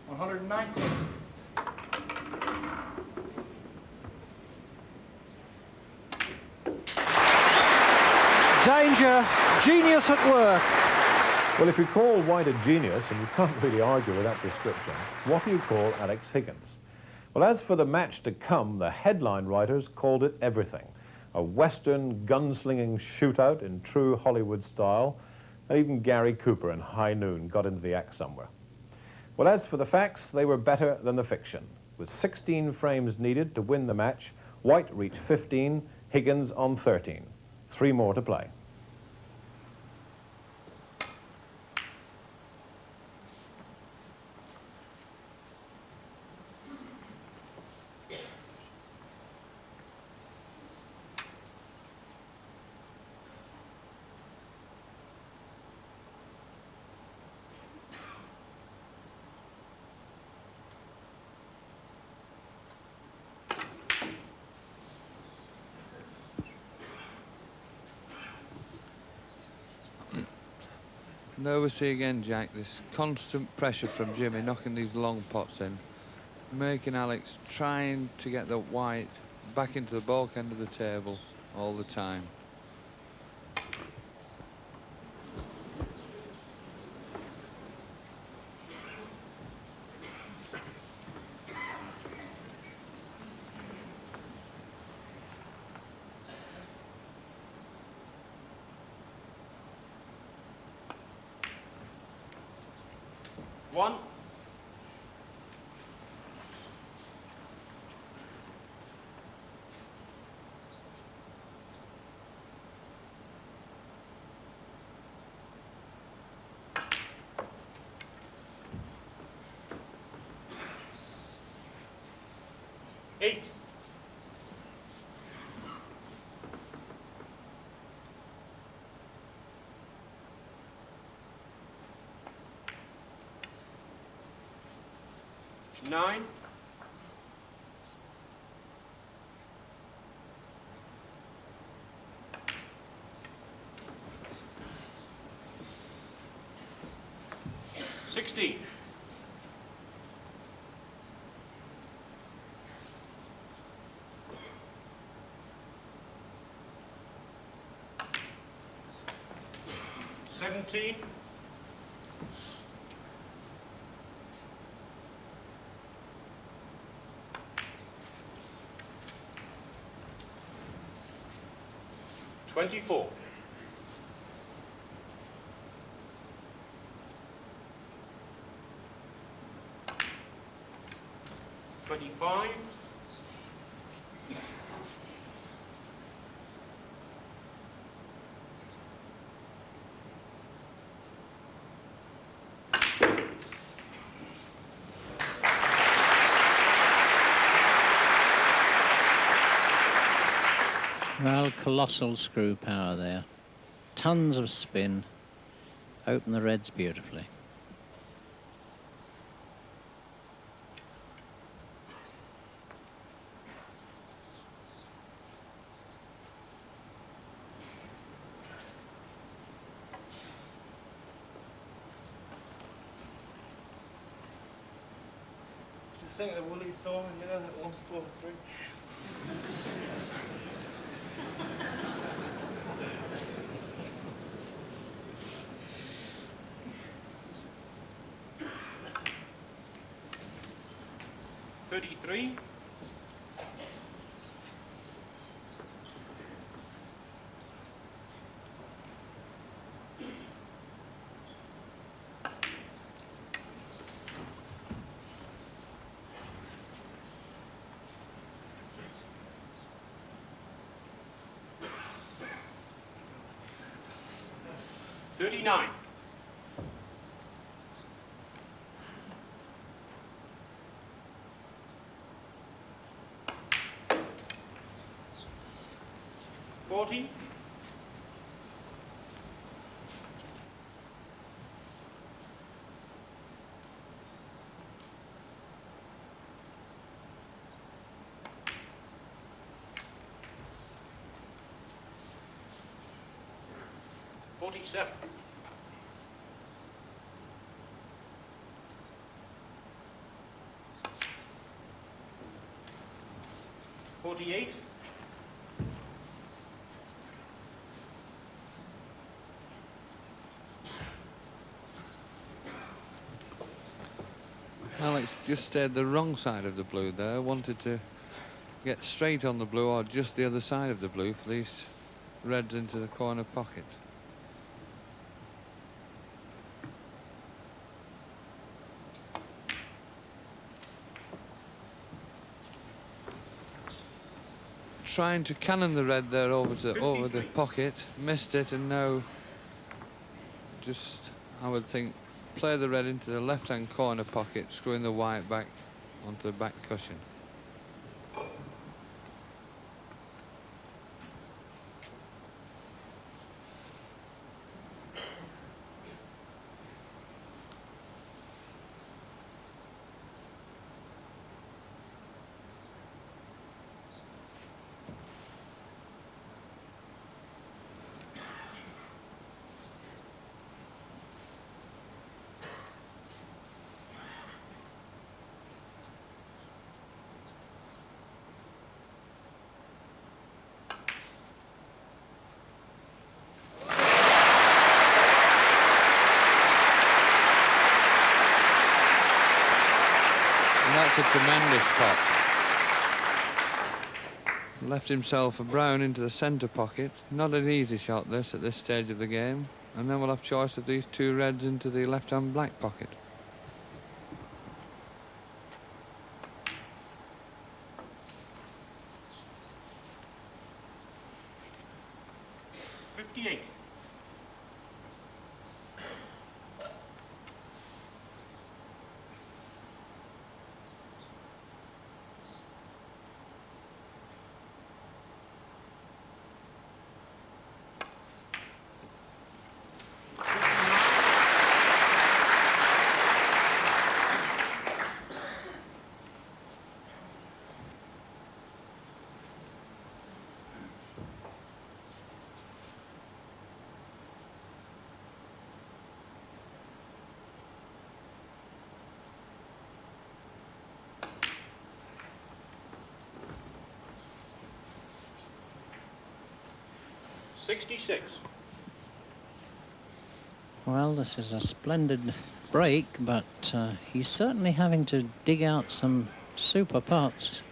119. 'Danger! Genius at work!' Well, if you call White a genius, and you can't really argue with that description, what do you call Alex Higgins? Well, as for the match to come, the headline writers called it everything. A Western gunslinging shootout in true Hollywood style, and even Gary Cooper in High Noon got into the act somewhere. Well, as for the facts, they were better than the fiction. With 16 frames needed to win the match, White reached 15, Higgins on 13. 3 more to play. There we see again, Jack, this constant pressure from Jimmy knocking these long pots in, making Alex trying to get the white back into the baulk end of the table all the time. 1. Eight. Nine. 16. 17. 24. 25. 'Well, colossal screw power there. Tons of spin. Open the reds beautifully. Just thinking of Willie Thorne, you know, that 143. $33. 39. 40. 47. 48. 'Alex just stayed the wrong side of the blue there. Wanted to get straight on the blue or just the other side of the blue for these reds into the corner pocket. Trying to cannon the red there over the pocket, missed it, and now just, I would think, play the red into the left-hand corner pocket, screwing the white back onto the back cushion. That's a tremendous pop. Left himself a brown into the centre pocket. Not an easy shot this at this stage of the game. And then we'll have choice of these two reds into the left-hand black pocket. 66. Well, this is a splendid break, but he's certainly having to dig out some super pots.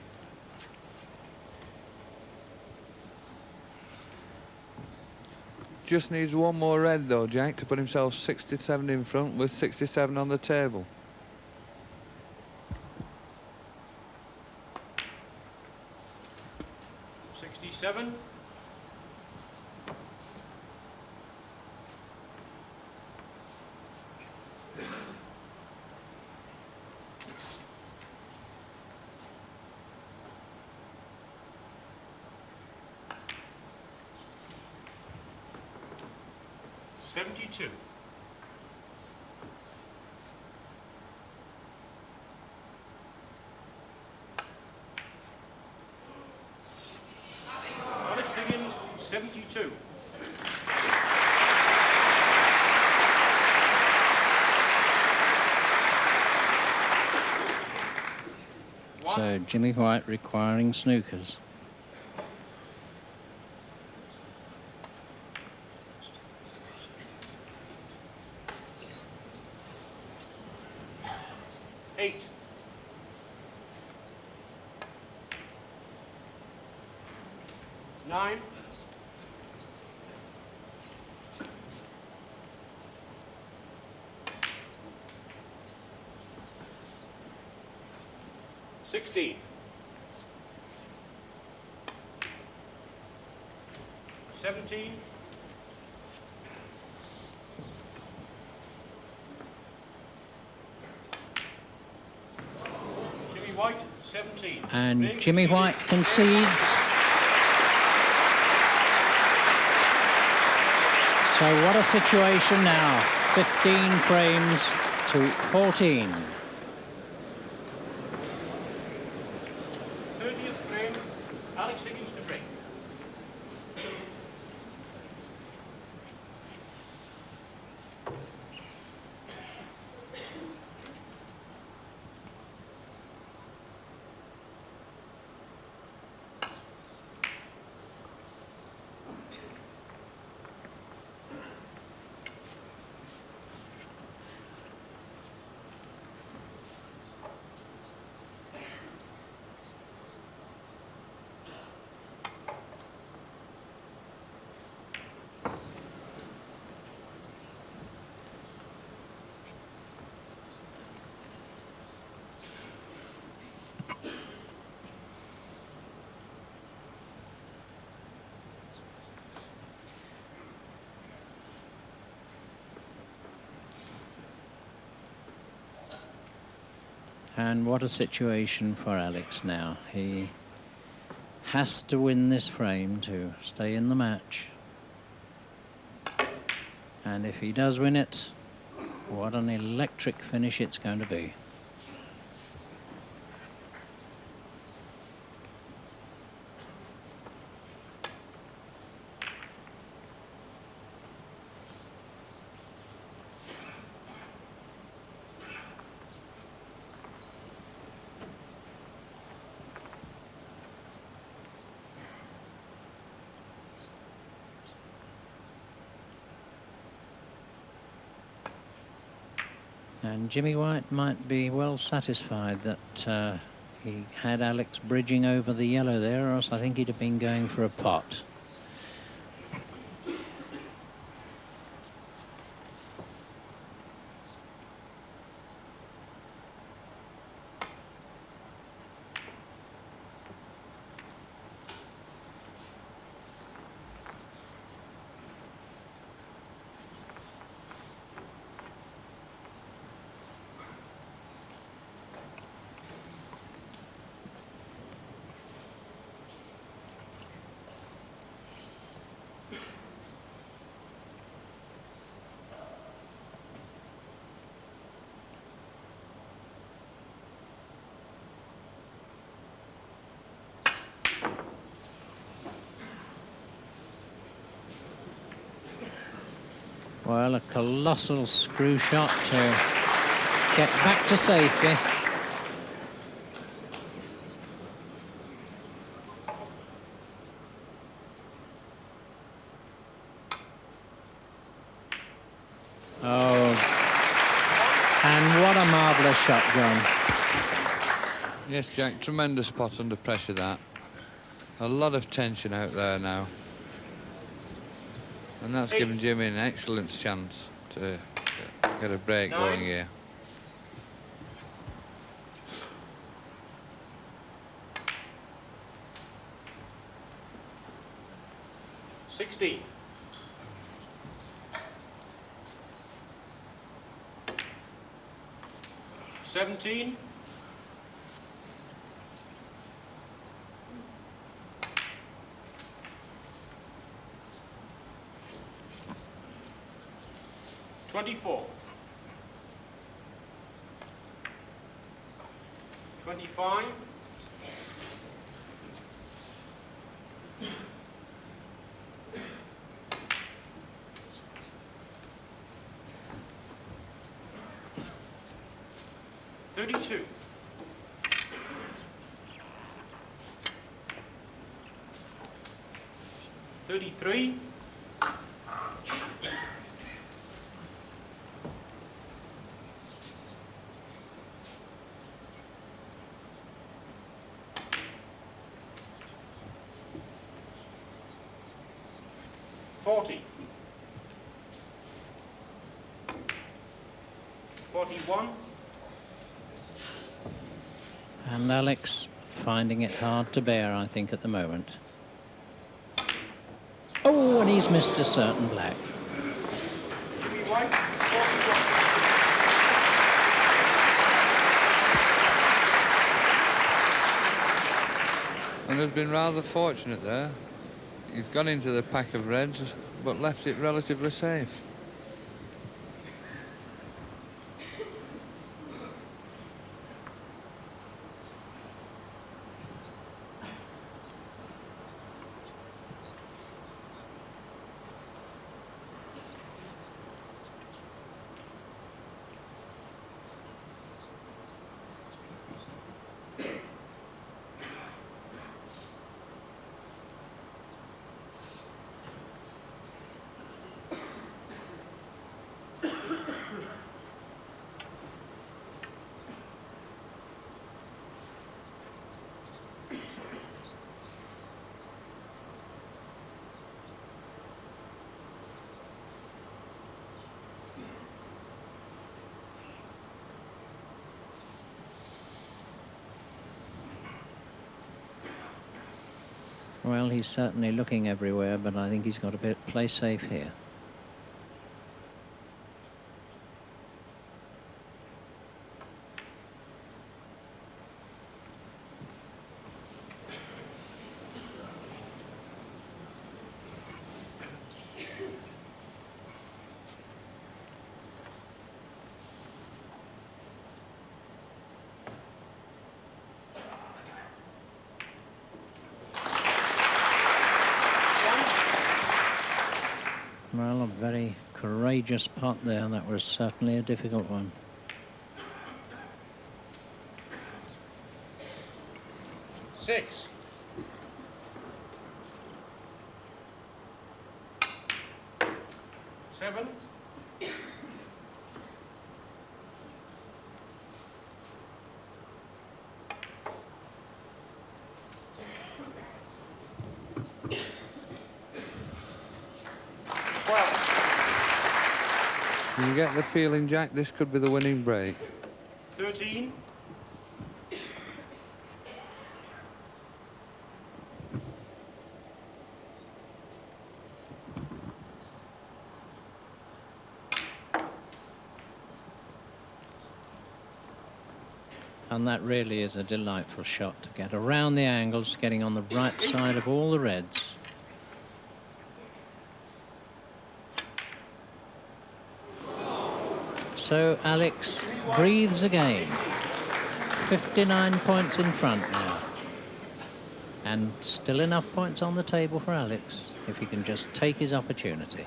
Just needs one more red though, Jack, to put himself 67 in front with 67 on the table. '67. '72. Alex Higgins, 72. So Jimmy White requiring snookers. Eight. Nine. '16. 17. Jimmy White, 17. And Being Jimmy conceded. White concedes. So what a situation now. 15 frames to 14. 30th frame, Alex Higgins to break. And what a situation for Alex now. He has to win this frame to stay in the match. And if he does win it, what an electric finish it's going to be. And Jimmy White might be well satisfied that he had Alex bridging over the yellow there, or else I think he'd have been going for a pot. Well, a colossal screw shot to get back to safety. And what a marvellous shot, John. Yes, Jack, tremendous spot under pressure, that. A lot of tension out there now. And that's given Jimmy an excellent chance to get a break going here. 16. $17. $24. 25. 32. 33. 40. 41. And Alex finding it hard to bear, I think, at the moment. Oh, and he's missed a certain black. Jimmy White, 41. And has been rather fortunate there. He's gone into the pack of reds, but left it relatively safe. Well, he's certainly looking everywhere, but I think he's got to play safe here. Well, a very courageous putt there. That was certainly a difficult one. Six. 7. 12. You get the feeling, Jack, this could be the winning break. 13. 'And that really is a delightful shot to get around the angles, getting on the right side of all the reds. So Alex breathes again. 59 points in front now. And still enough points on the table for Alex if he can just take his opportunity.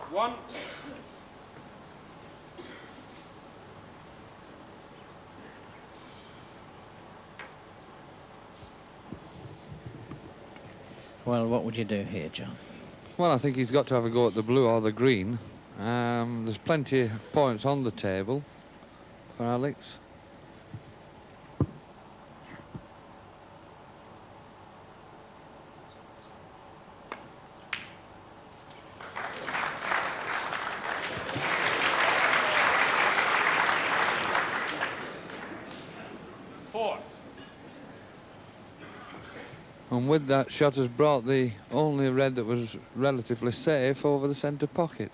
One. Well, what would you do here, John? Well, I think he's got to have a go at the blue or the green. There's plenty of points on the table for Alex. And with that shot has brought the only red that was relatively safe over the centre pocket.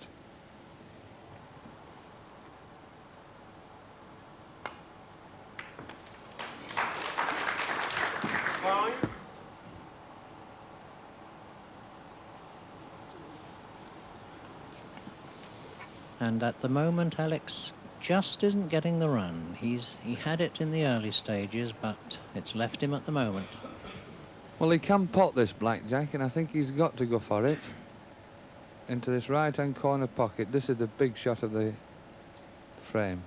And at the moment, Alex just isn't getting the run. He had it in the early stages, but it's left him at the moment. Well, he can pot this blackjack, and I think he's got to go for it. Into this right-hand corner pocket. This is the big shot of the frame.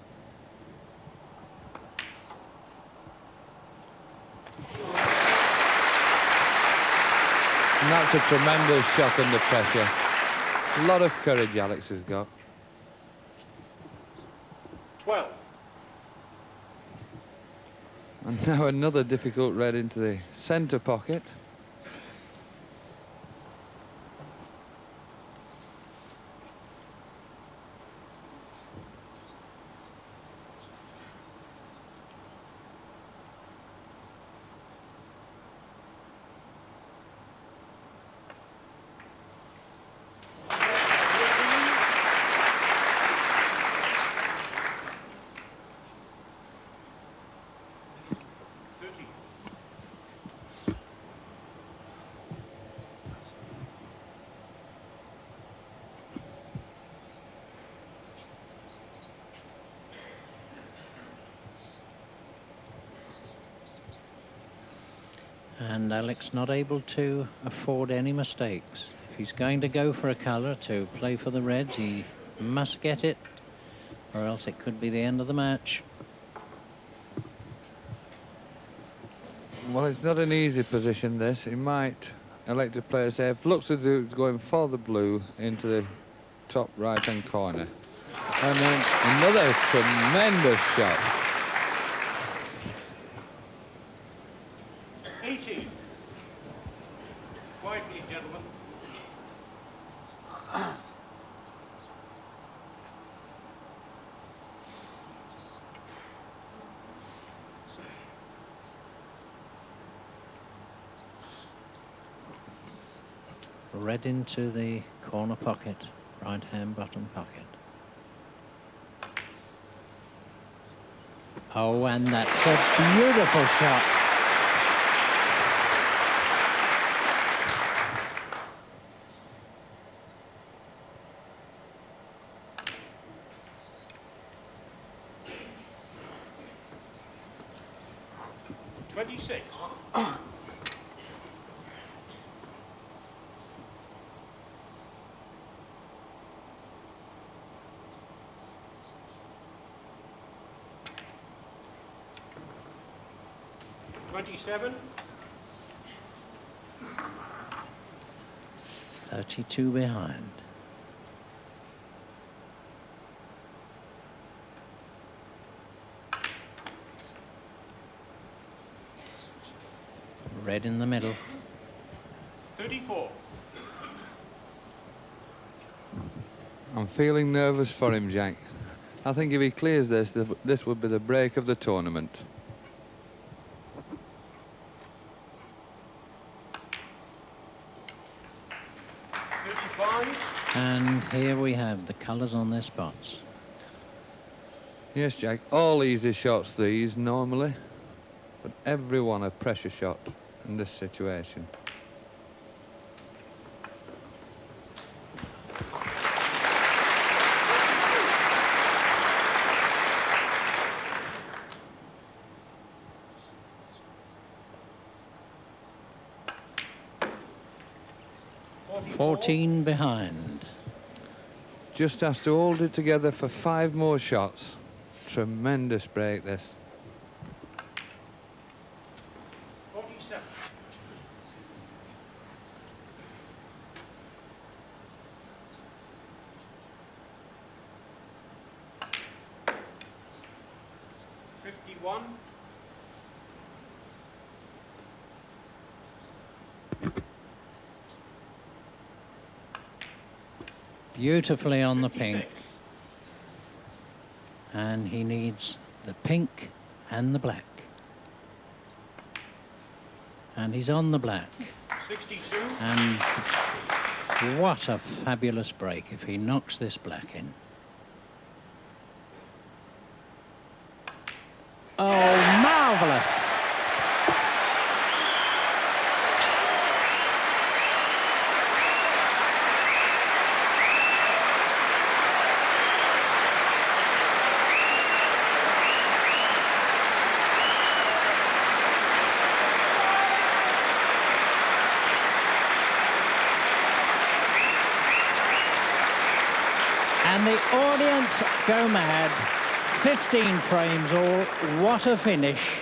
And that's a tremendous shot under pressure. A lot of courage Alex has got. 12. And now another difficult red into the centre pocket. And Alex not able to afford any mistakes. If he's going to go for a colour to play for the Reds, he must get it, or else it could be the end of the match. Well, it's not an easy position, this. He might elect to play safe. Looks as though he's going for the blue into the top right-hand corner. And then another tremendous shot. 18. Quiet, please, gentlemen. Red into the corner pocket, right-hand bottom pocket. Oh, and that's a beautiful shot. Twenty-seven. 32 behind. Red in the middle. 34. I'm feeling nervous for him, Jack. I think if he clears this, this would be the break of the tournament. And here we have the colours on their spots. Yes, Jack, all easy shots these normally, but every one a pressure shot in this situation. $14 behind. Just has to hold it together for 5 more shots. Tremendous break, this. 47. 1. Beautifully on the 56. pink. And he needs the pink and the black. And he's on the black. 62. And what a fabulous break if he knocks this black in. Oh, marvellous! And the audience go mad. 15 frames all. What a finish.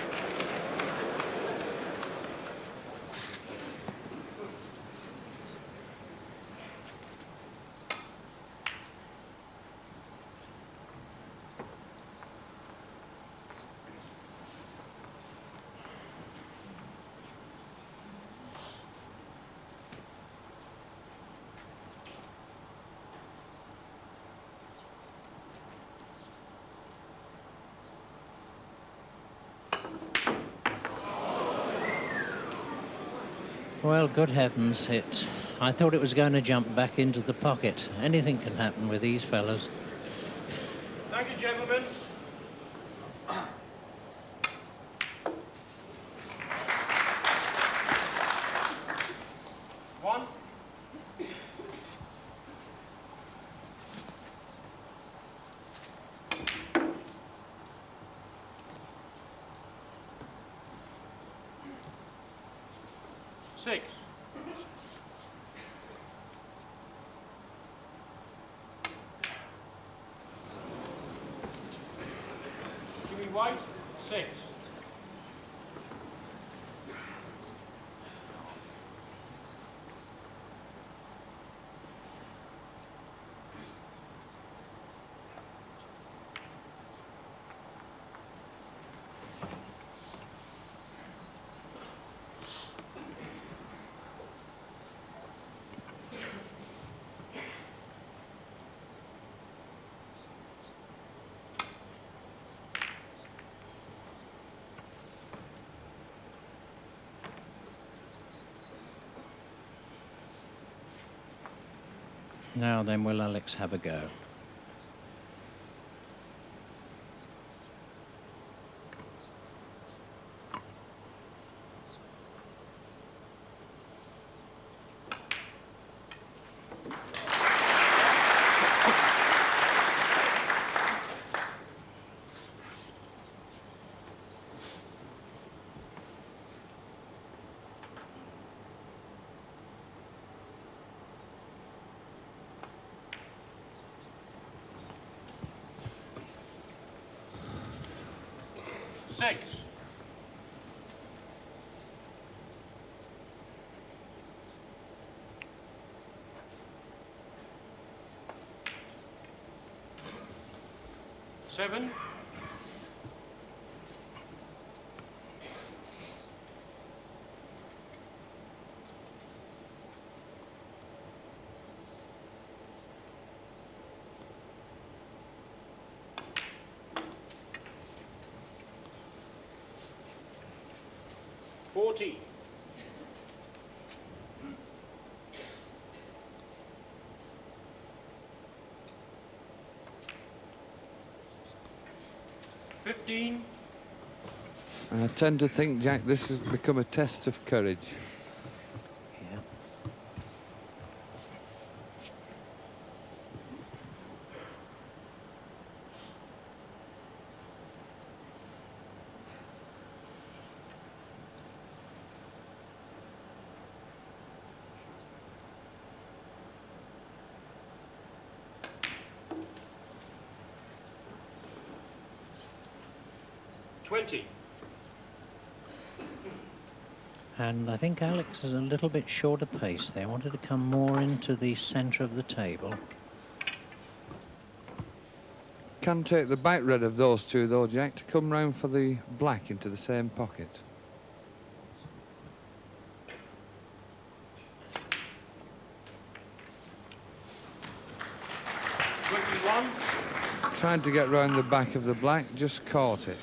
Well, good heavens, I thought it was going to jump back into the pocket. Anything can happen with these fellas. Thank you, gentlemen. One. Six. Jimmy White, 6. Now then, will Alex have a go? Six. Seven. $40. $15. And I tend to think, Jack, this has become a test of courage. Yeah. $20. And I think Alex is a little bit short of pace there. Wanted to come more into the centre of the table. can take the back red of those two, though, Jack, to come round for the black into the same pocket. Tried to get round the back of the black, just caught it.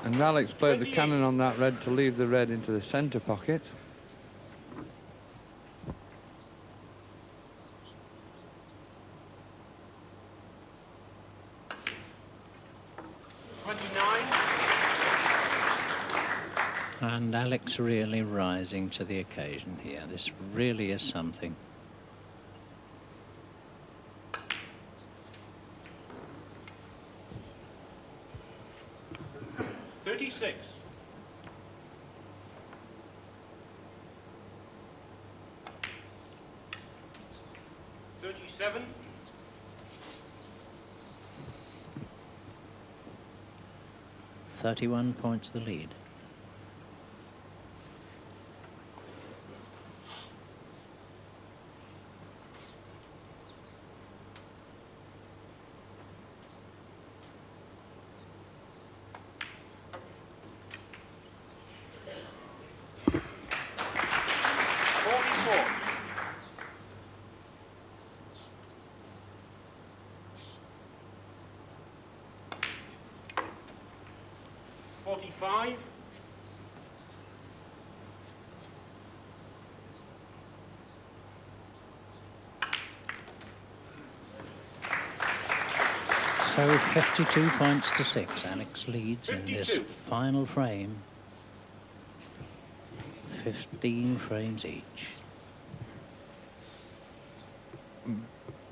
And Alex played the cannon on that red to leave the red into the centre pocket. And Alex really rising to the occasion here. This really is something. Thirty-one points the lead. So 52 points to 6. Alex leads in this final frame. 15 frames each.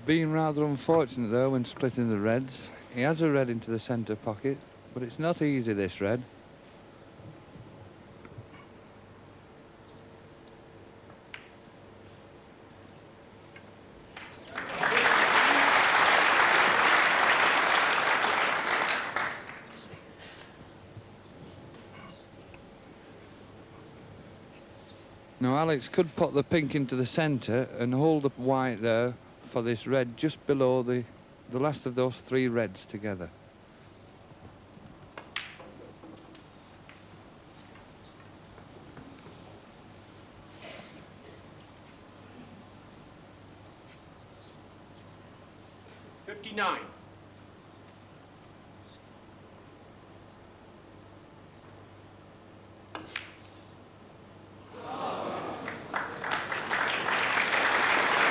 Being rather unfortunate, though, when splitting the reds. He has a red into the centre pocket, but it's not easy, this red. Now Alex could put the pink into the centre and hold the white there for this red just below the last of those three reds together.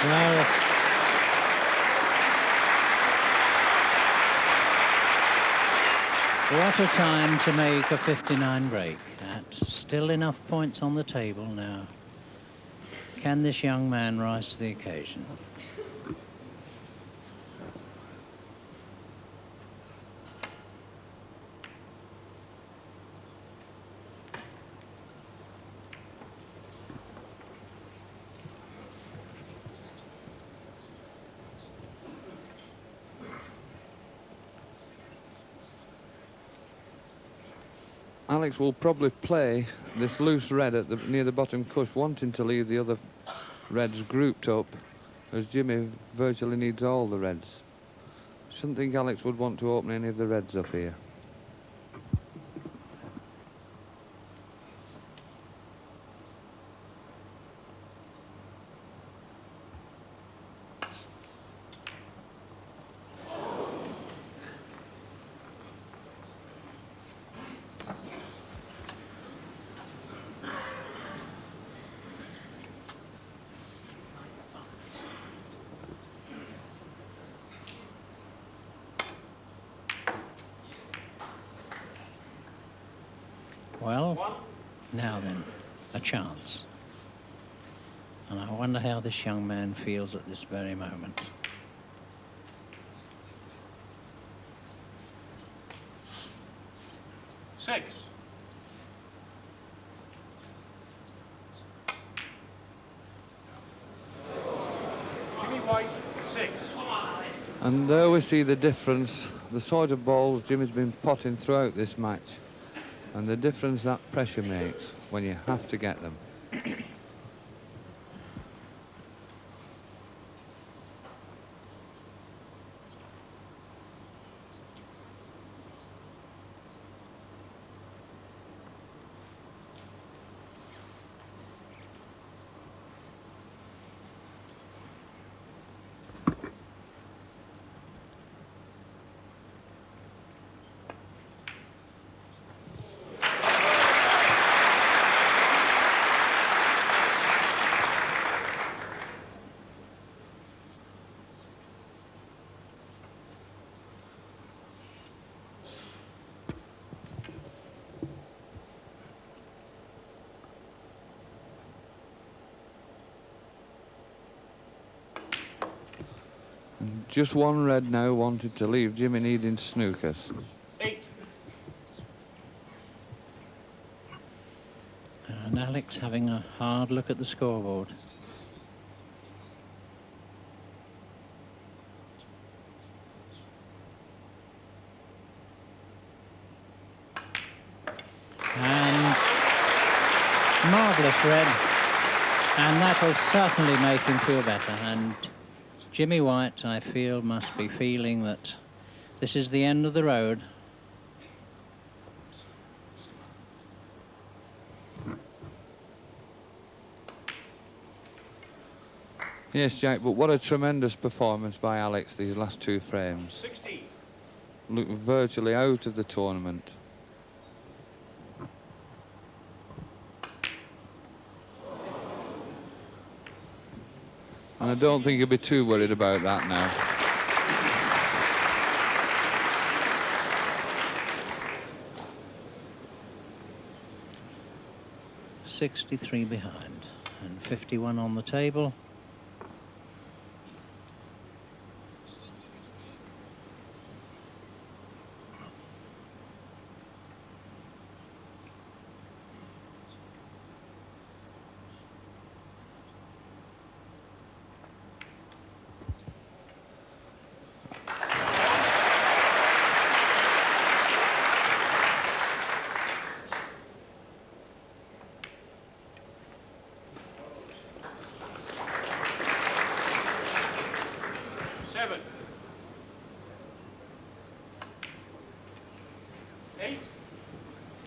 Well, what a time to make a 59 break. Still enough points on the table now. Can this young man rise to the occasion? Alex will probably play this loose red at near the bottom cush, wanting to leave the other reds grouped up, as Jimmy virtually needs all the reds. Shouldn't think Alex would want to open any of the reds up here. Well, now then, a chance. And I wonder how this young man feels at this very moment. Six. Jimmy White, 6. And there we see the difference, the sort of balls Jimmy's been potting throughout this match, and the difference that pressure makes when you have to get them. Just one red now wanted to leave Jimmy needing snookers. 8. And Alex having a hard look at the scoreboard. And marvellous red. And that will certainly make him feel better. And Jimmy White, I feel, must be feeling that this is the end of the road. Yes, Jack, but what a tremendous performance by Alex these last 2 frames. 16. Looked virtually out of the tournament. And I don't think he'll be too worried about that now. .63 behind and 51 on the table.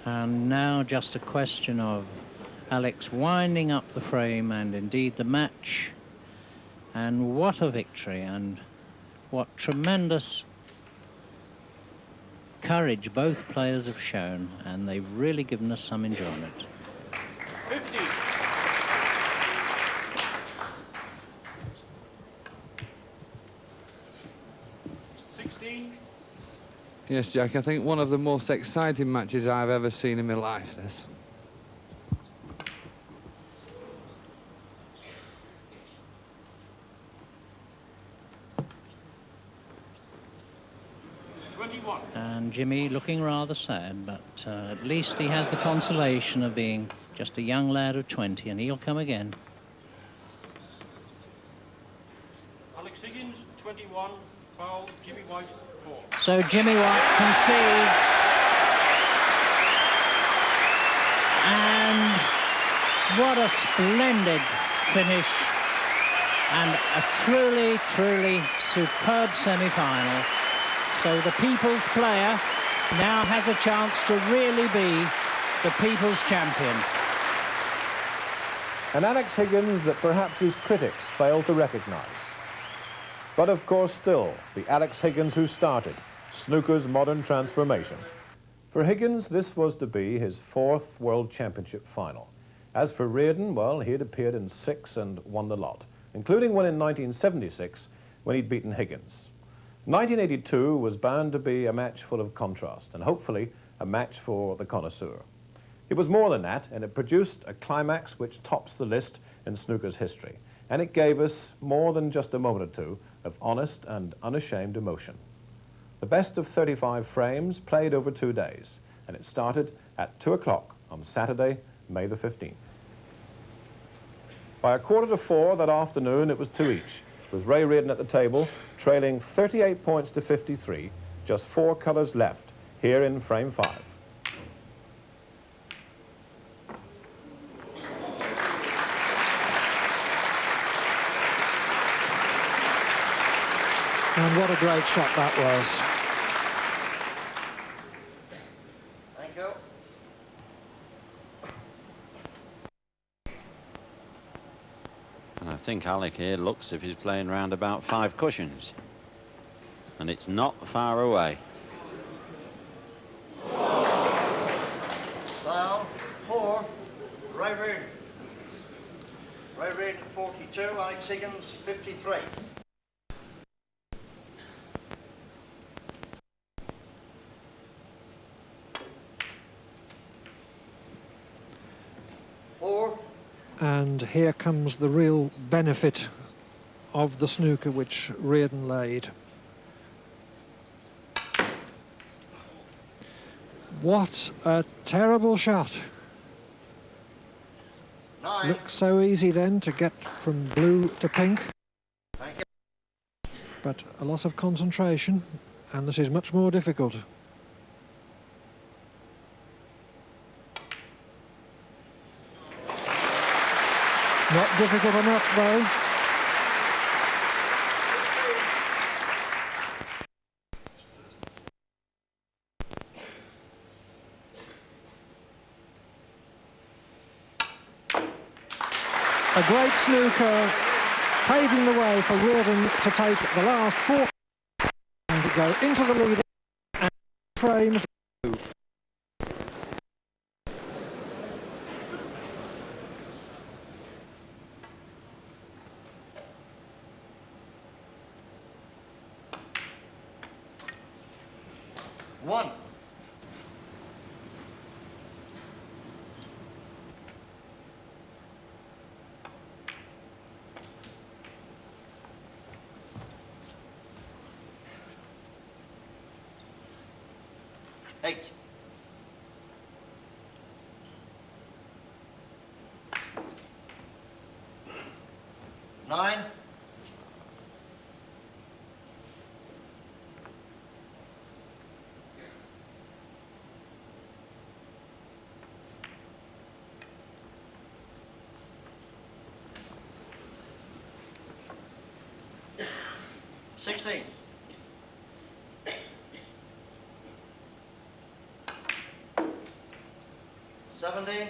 And now just a question of Alex winding up the frame and indeed the match. And what a victory, and what tremendous courage both players have shown, and they've really given us some enjoyment. 50. Yes, Jack, I think one of the most exciting matches I've ever seen in my life, this. And Jimmy looking rather sad, but at least he has the consolation of being just a young lad of 20, and he'll come again. Alex Higgins, 21, foul, Jimmy White, 4. So Jimmy White concedes. And what a splendid finish. And a truly, truly superb semi-final. So the People's player now has a chance to really be the People's champion. An Alex Higgins that perhaps his critics failed to recognise. But of course still, the Alex Higgins who started snooker's modern transformation. For Higgins, this was to be his 4th World Championship final. As for Reardon, well, he had appeared in 6 and won the lot, including one in 1976 when he'd beaten Higgins. 1982 was bound to be a match full of contrast and hopefully a match for the connoisseur. It was more than that, and it produced a climax which tops the list in snooker's history. And it gave us more than just a moment or two of honest and unashamed emotion. The best of 35 frames played over 2 days, and it started at 2 o'clock on Saturday, May the 15th. By a 3:45 that afternoon, it was 2 each, with Ray Reardon at the table, trailing 38 points to 53, just 4 colours left, here in frame 5. And what a great shot that was. Thank you. And I think Alec here looks if he's playing round about 5 cushions. And it's not far away. Down, 4, Ray Reardon. Ray Reardon 42, Alex Higgins 53. And here comes the real benefit of the snooker which Reardon laid. What a terrible shot. 9. Looks so easy then to get from blue to pink. Thank you. But a loss of concentration, and this is much more difficult. Not difficult enough, though. A great snooker, paving the way for Reardon to take the last 4 and to go into the lead and frames. 1. Eight. 9. 16. 17.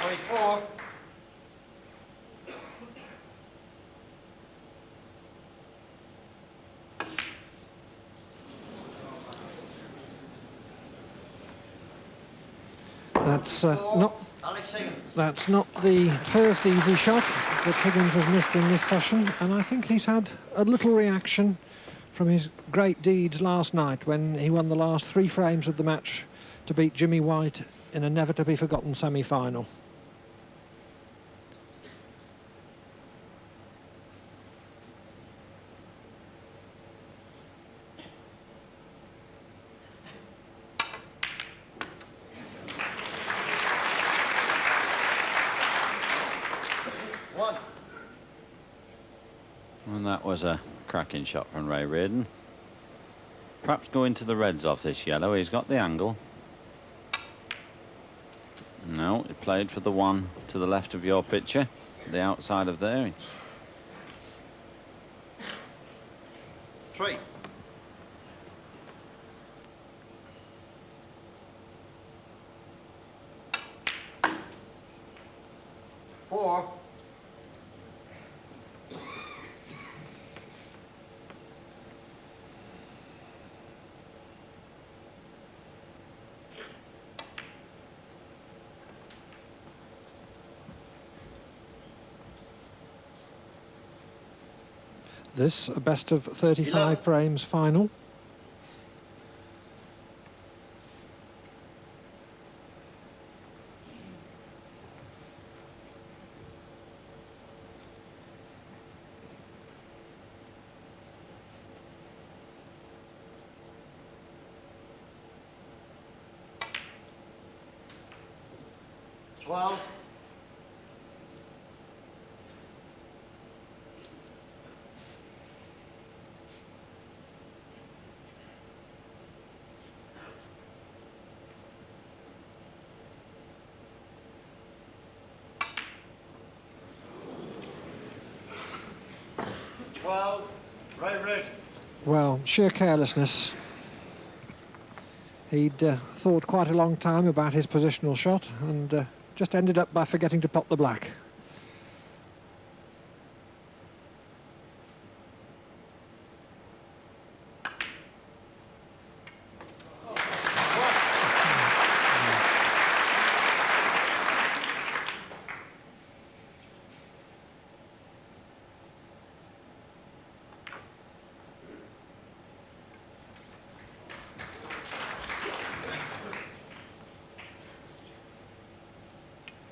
24. 4. Alex Higgins. That's not the first easy shot that Higgins has missed in this session, and I think he's had a little reaction from his great deeds last night when he won the last 3 frames of the match to beat Jimmy White in a never-to-be-forgotten semi-final. And that was a cracking shot from Ray Reardon. Perhaps go into the reds off this yellow. He's got the angle. No, he played for the one to the left of your picture, to the outside of there. 3. 4. 5. This, a best of 35 11. frames final. Twelve. Red. Well, sheer carelessness. He'd thought quite a long time about his positional shot and just ended up by forgetting to pot the black.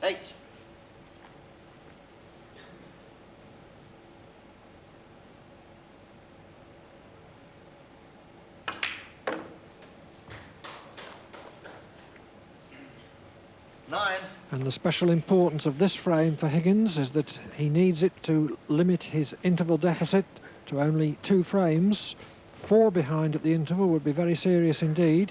Eight. Nine. And the special importance of this frame for Higgins is that he needs it to limit his interval deficit to only 2 frames. 4 behind at the interval would be very serious indeed.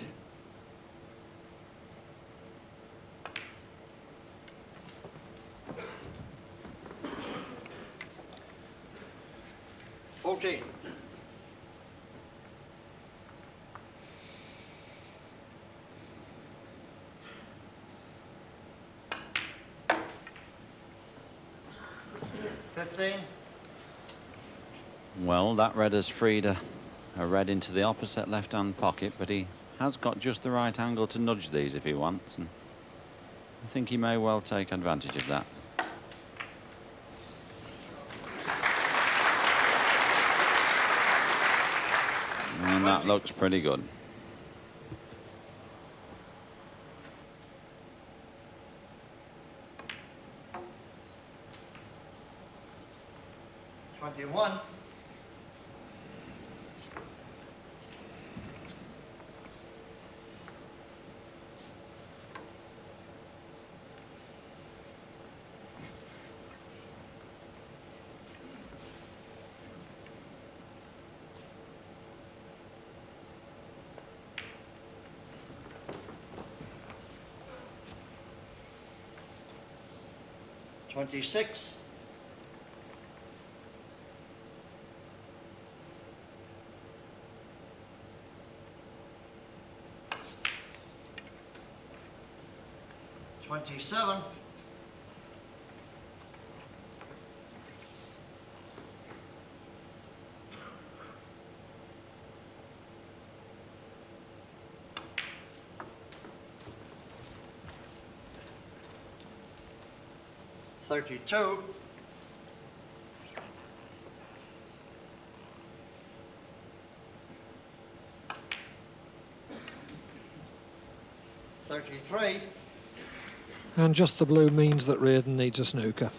Well, that red has freed a red into the opposite left-hand pocket, but he has got just the right angle to nudge these if he wants, and I think he may well take advantage of that. And that looks pretty good. One. $26. 27. 32. 33. And just the blue means that Reardon needs a snooker.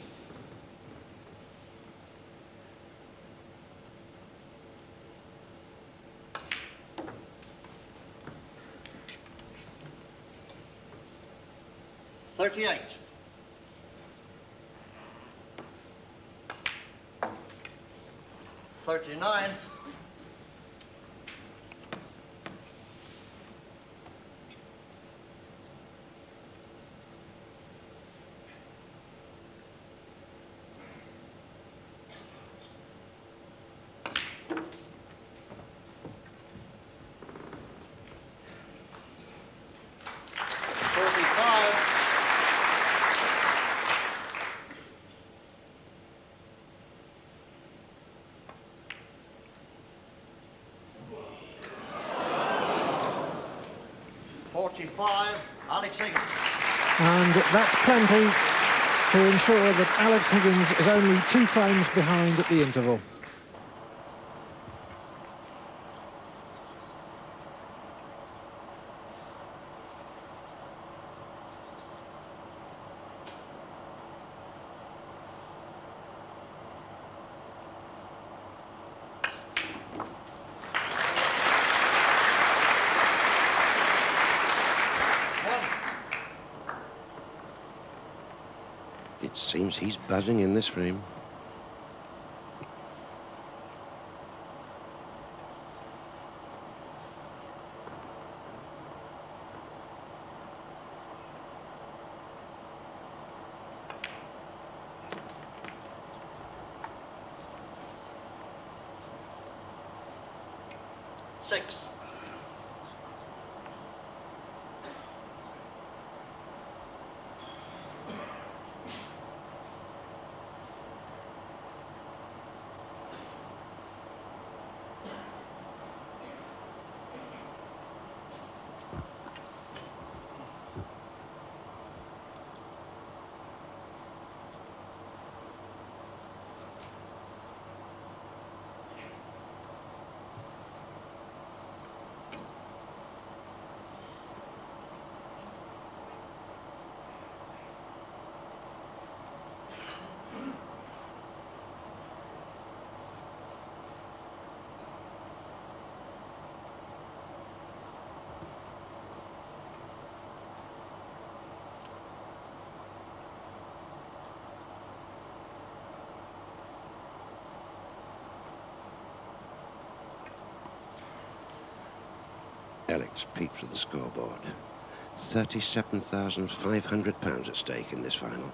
$38. 39. 45, Alex Higgins. And that's plenty to ensure that Alex Higgins is only 2 frames behind at the interval. It seems he's buzzing in this frame. Six. Alex peeps at the scoreboard. £37,500 at stake in this final.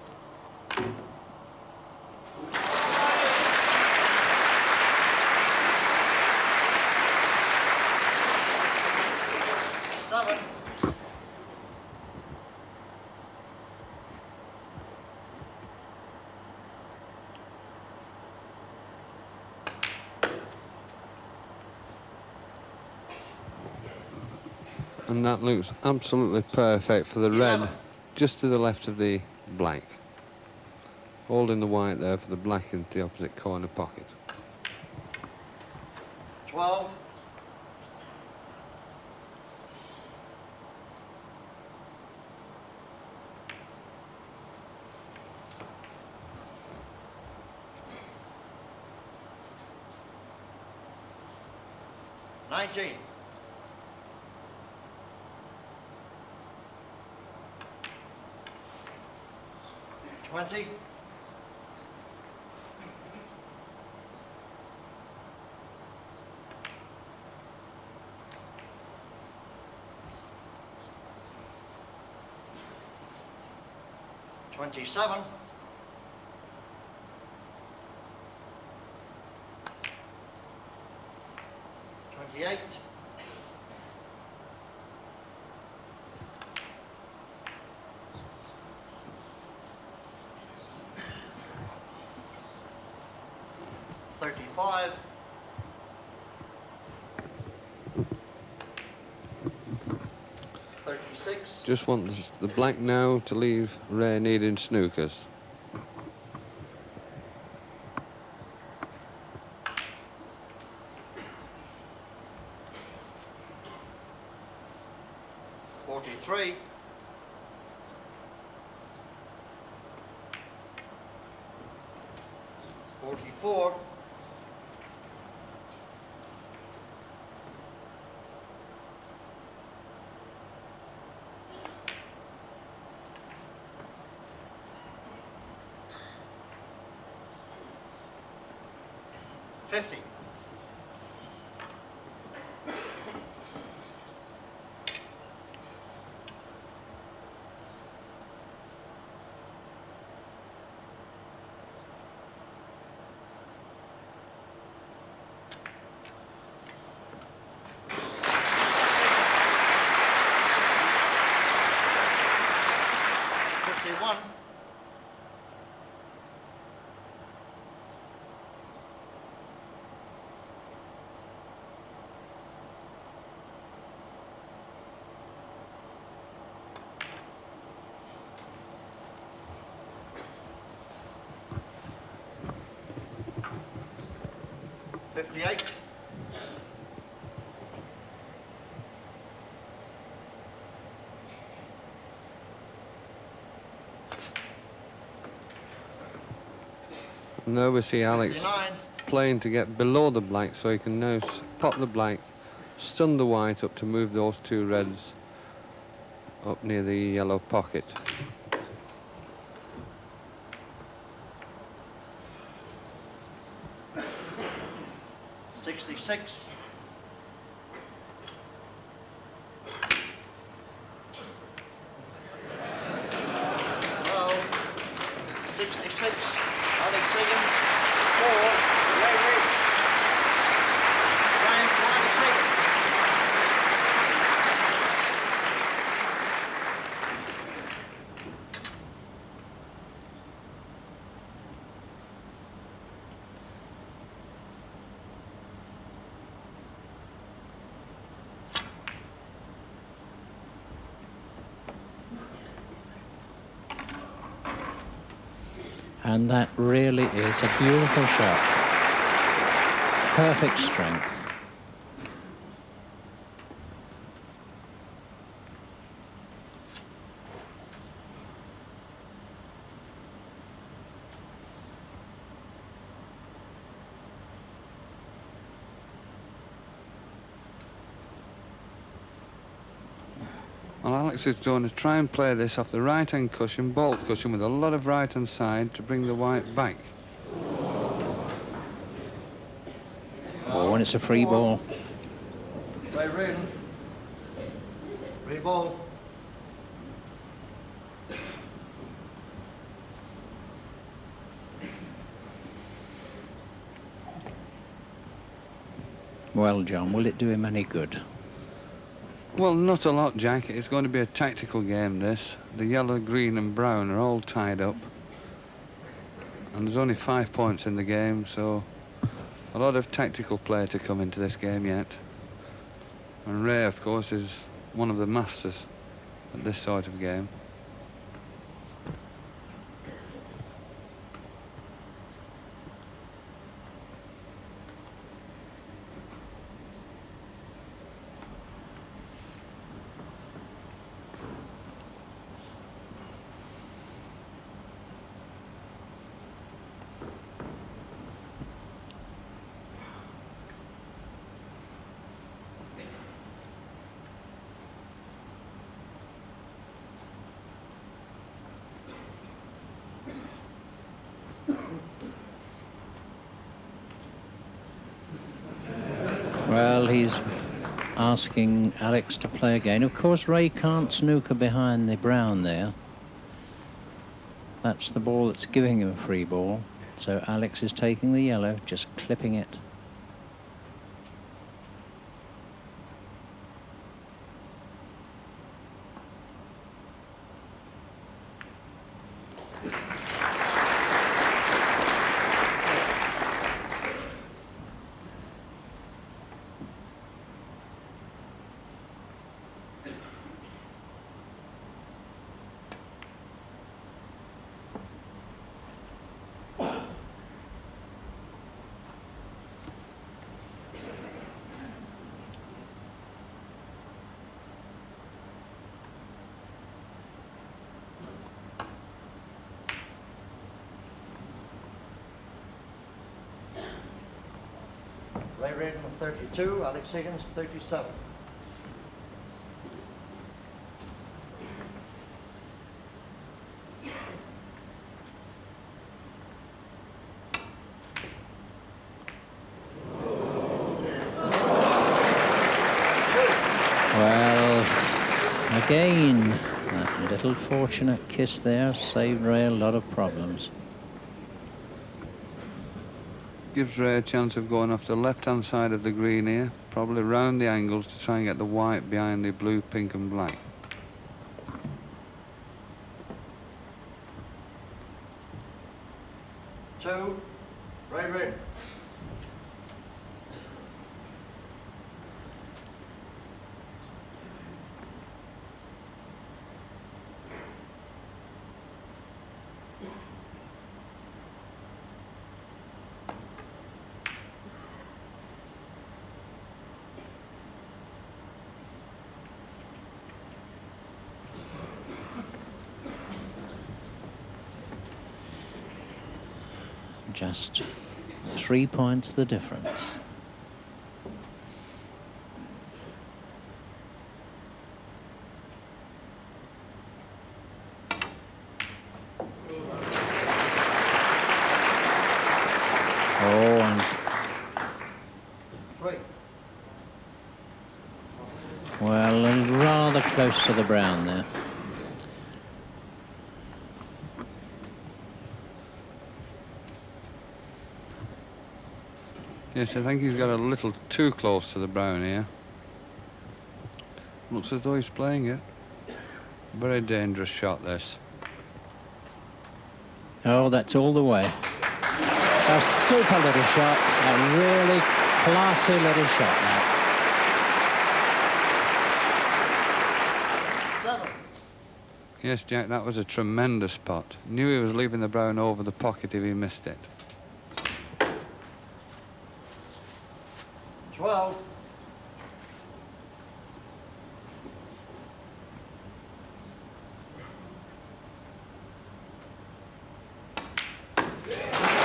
Seven. And that looks absolutely perfect for the red, just to the left of the black. Holding the white there for the black into the opposite corner pocket. 12. $19. 20. 27. 28. 35. 36. Just want the black now to leave rare needing snookers. $43. 44. 50. 51. 58. 'Now we see Alex 59. playing to get below the black, so he can now pop the black, stun the white up to move those two reds up near the yellow pocket. 66. Well, 66. Alex Higgins. 4. Ray Reid. Ryan to Alex Higgins. And that really is a beautiful shot. Perfect strength. Well, Alex is going to try and play this off the right-hand cushion, bolt cushion, with a lot of right-hand side to bring the white back. Oh, and it's a free ball. Ray Reid. Free ball. Well, John, will it do him any good? Well, not a lot, Jack. It's going to be a tactical game, this. The yellow, green and brown are all tied up. And there's only 5 points in the game, so a lot of tactical play to come into this game yet. And Ray, of course, is one of the masters at this sort of game. Well, he's asking Alex to play again. Of course, Ray can't snooker behind the brown there. That's the ball that's giving him a free ball. So Alex is taking the yellow, just clipping it. Ray Reid 32, Alex Higgins 37. Well, again, that little fortunate kiss there saved Ray a lot of problems. Gives Ray a chance of going off the left-hand side of the green here, probably round the angles to try and get the white behind the blue, pink and black. Two, Ray Reid. Just 3 points the difference. Oh, and Three. close to the brown there. Yes, I think he's got a little too close to the brown here. Looks as though he's playing it. Very dangerous shot, this. Oh, that's all the way. A super little shot. A really classy little shot now. 7. Yes, Jack, that was a tremendous putt. Knew he was leaving the brown over the pocket if he missed it. 12.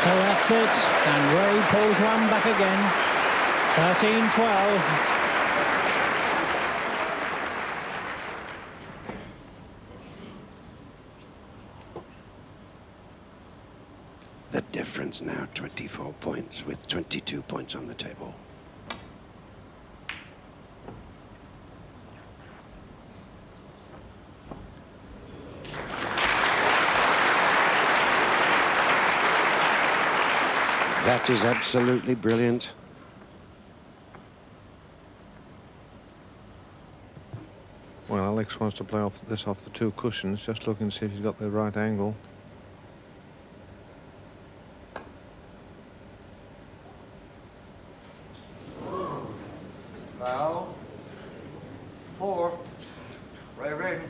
So that's it. And Ray pulls one back again. 13-12. The difference now 24 points with 22 points on the table. That is absolutely brilliant. Well, Alex wants to play off this off the 2 cushions, just looking to see if he's got the right angle. Foul. 4. Ray Reardon.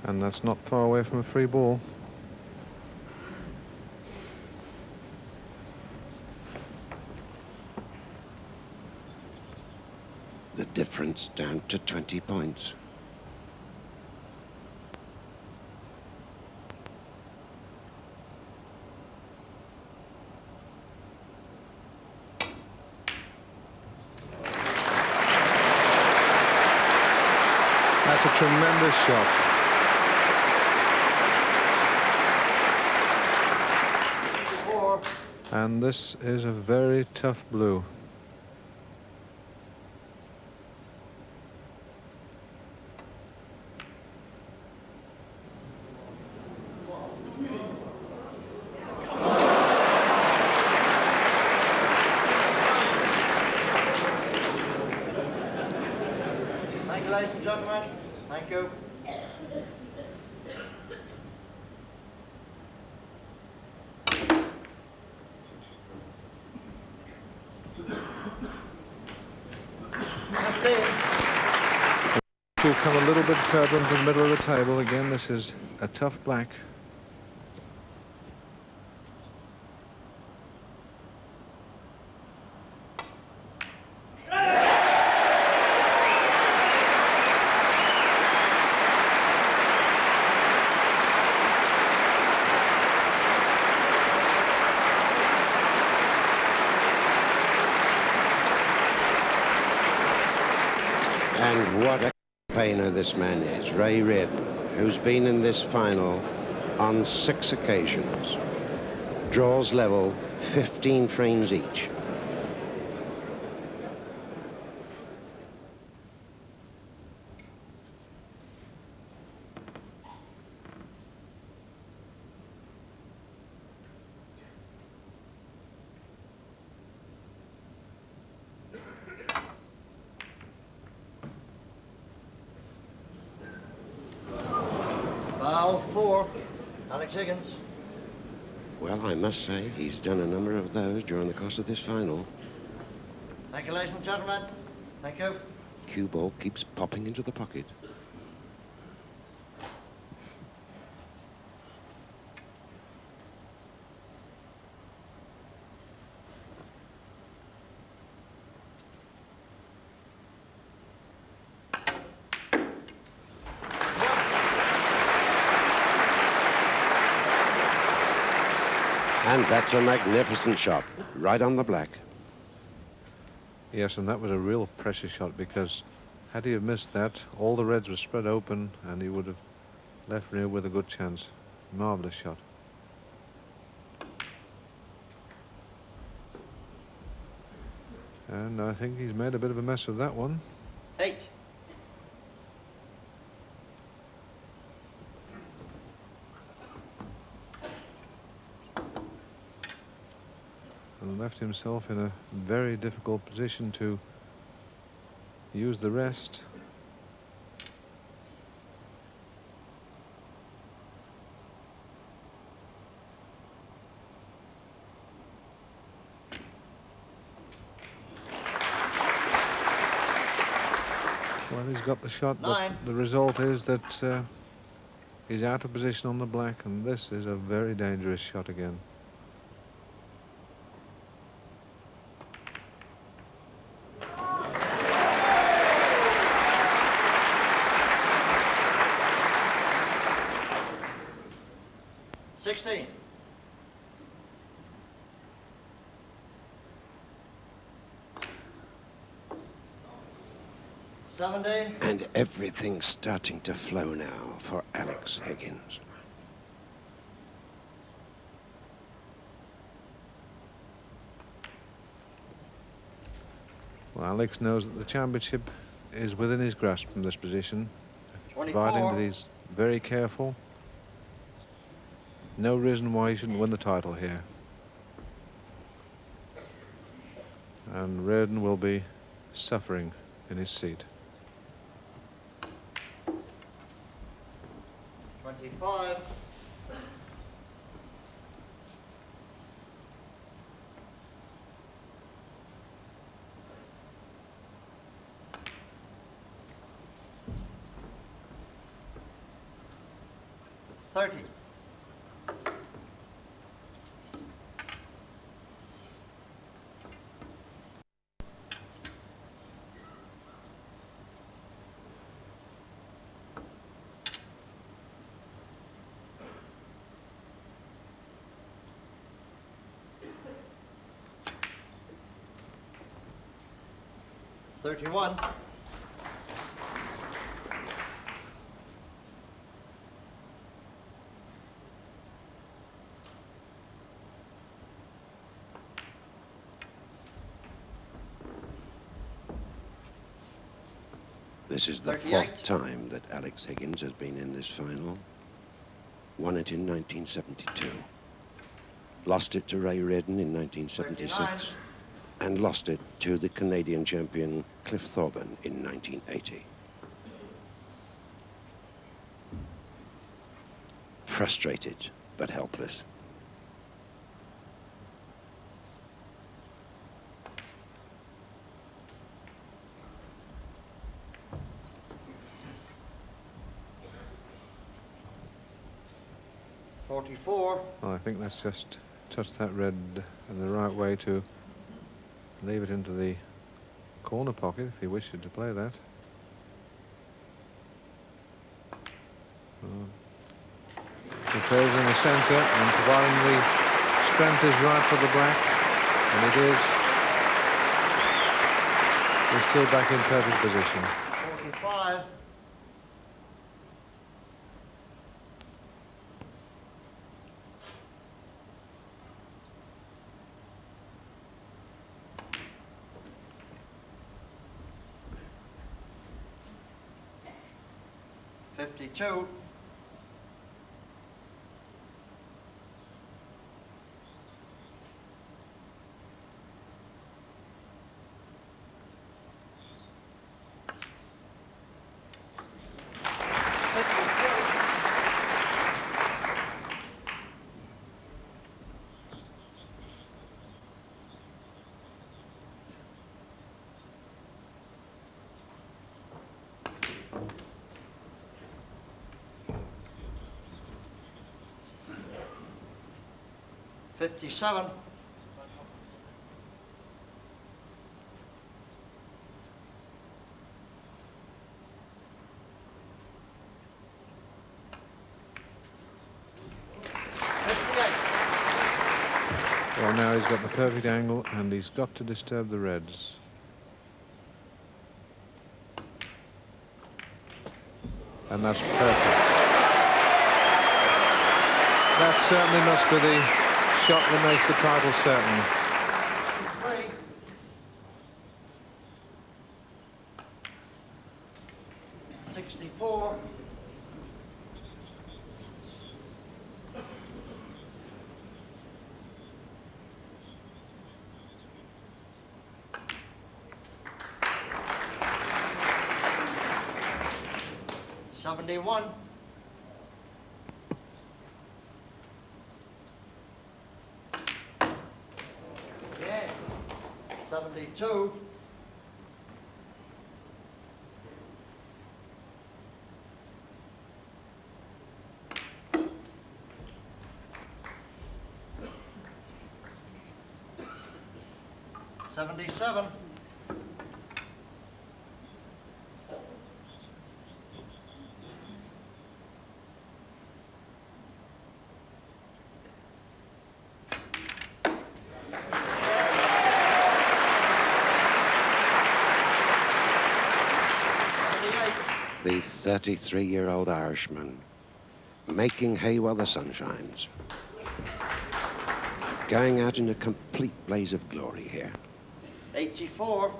And that's not far away from a free ball. The difference down to 20 points. That's a tremendous shot. And this is a very tough blue. Thank you, ladies and gentlemen. Thank you. To come a little bit further into the middle of the table again. This is a tough black. And what a campaigner this man is, Ray Reardon, who's been in this final on 6 occasions. Draws level, 15 frames each. Foul. 4. Alex Higgins. Well, I must say, he's done a number of those during the course of this final. Thank you, ladies and gentlemen. Thank you. Cue ball keeps popping into the pocket. And that's a magnificent shot, right on the black. Yes, and that was a real pressure shot, because had he have missed that, all the reds were spread open and he would have left Rear with a good chance. Marvellous shot. And I think he's made a bit of a mess of that one. 8. and left himself in a very difficult position to use the rest. Well, he's got the shot, but the result is that he's out of position on the black, and this is a very dangerous shot again. And everything's starting to flow now for Alex Higgins. Well, Alex knows that the championship is within his grasp from this position, providing that he's very careful. No reason why he shouldn't win the title here. And Reardon will be suffering in his seat. 25. $31. This is the 38. 4th time that Alex Higgins has been in this final. Won it in 1972. Lost it to Ray Reardon in 1976. 39. And lost it to the Canadian champion Cliff Thorburn in 1980. Frustrated, but helpless. $44. Well, I think that's just touched that red in the right way to leave it into the corner pocket if he wished to play that. It goes in the centre, and providing the strength is right for the black, and it is, he's still back in perfect position. 45. $52. $57. Well, now he's got the perfect angle, and he's got to disturb the reds. And that's perfect. That certainly must be the shot that makes the title certain. 64. 71. 72. 77. 78. The 33-year-old Irishman, making hay while the sun shines. Going out in a complete blaze of glory here. 84.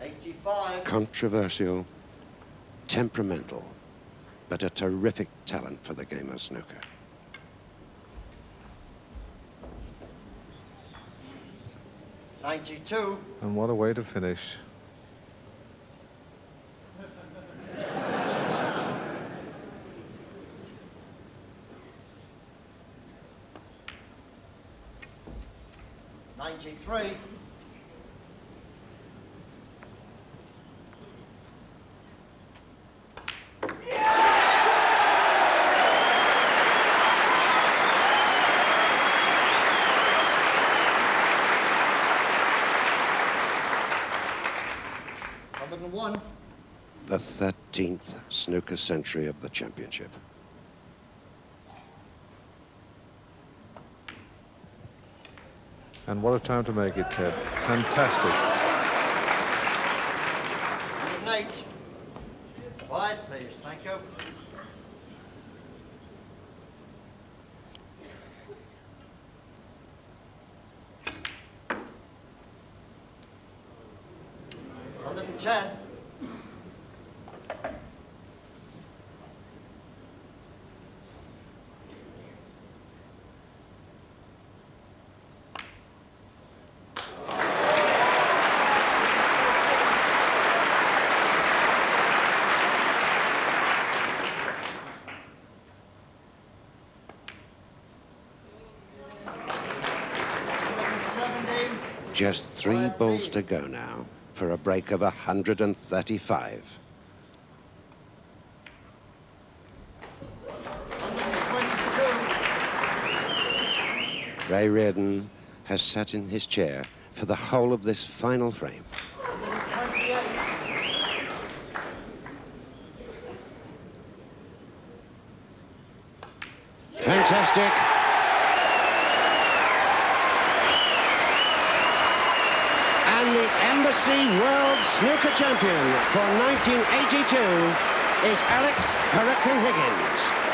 85. Controversial, temperamental, but a terrific talent for the game of snooker. 92. And what a way to finish. '93. 101. The 13th snooker century of the championship. And what a time to make it, Ted. Fantastic. 108. Wide, please. Thank you. $110. 170. Just 3 balls to go now for a break of 135. 122. Ray Reardon has sat in his chair for the whole of this final frame. 128. Fantastic. And the Embassy World Snooker Champion for 1982 is Alex Hurricane Higgins.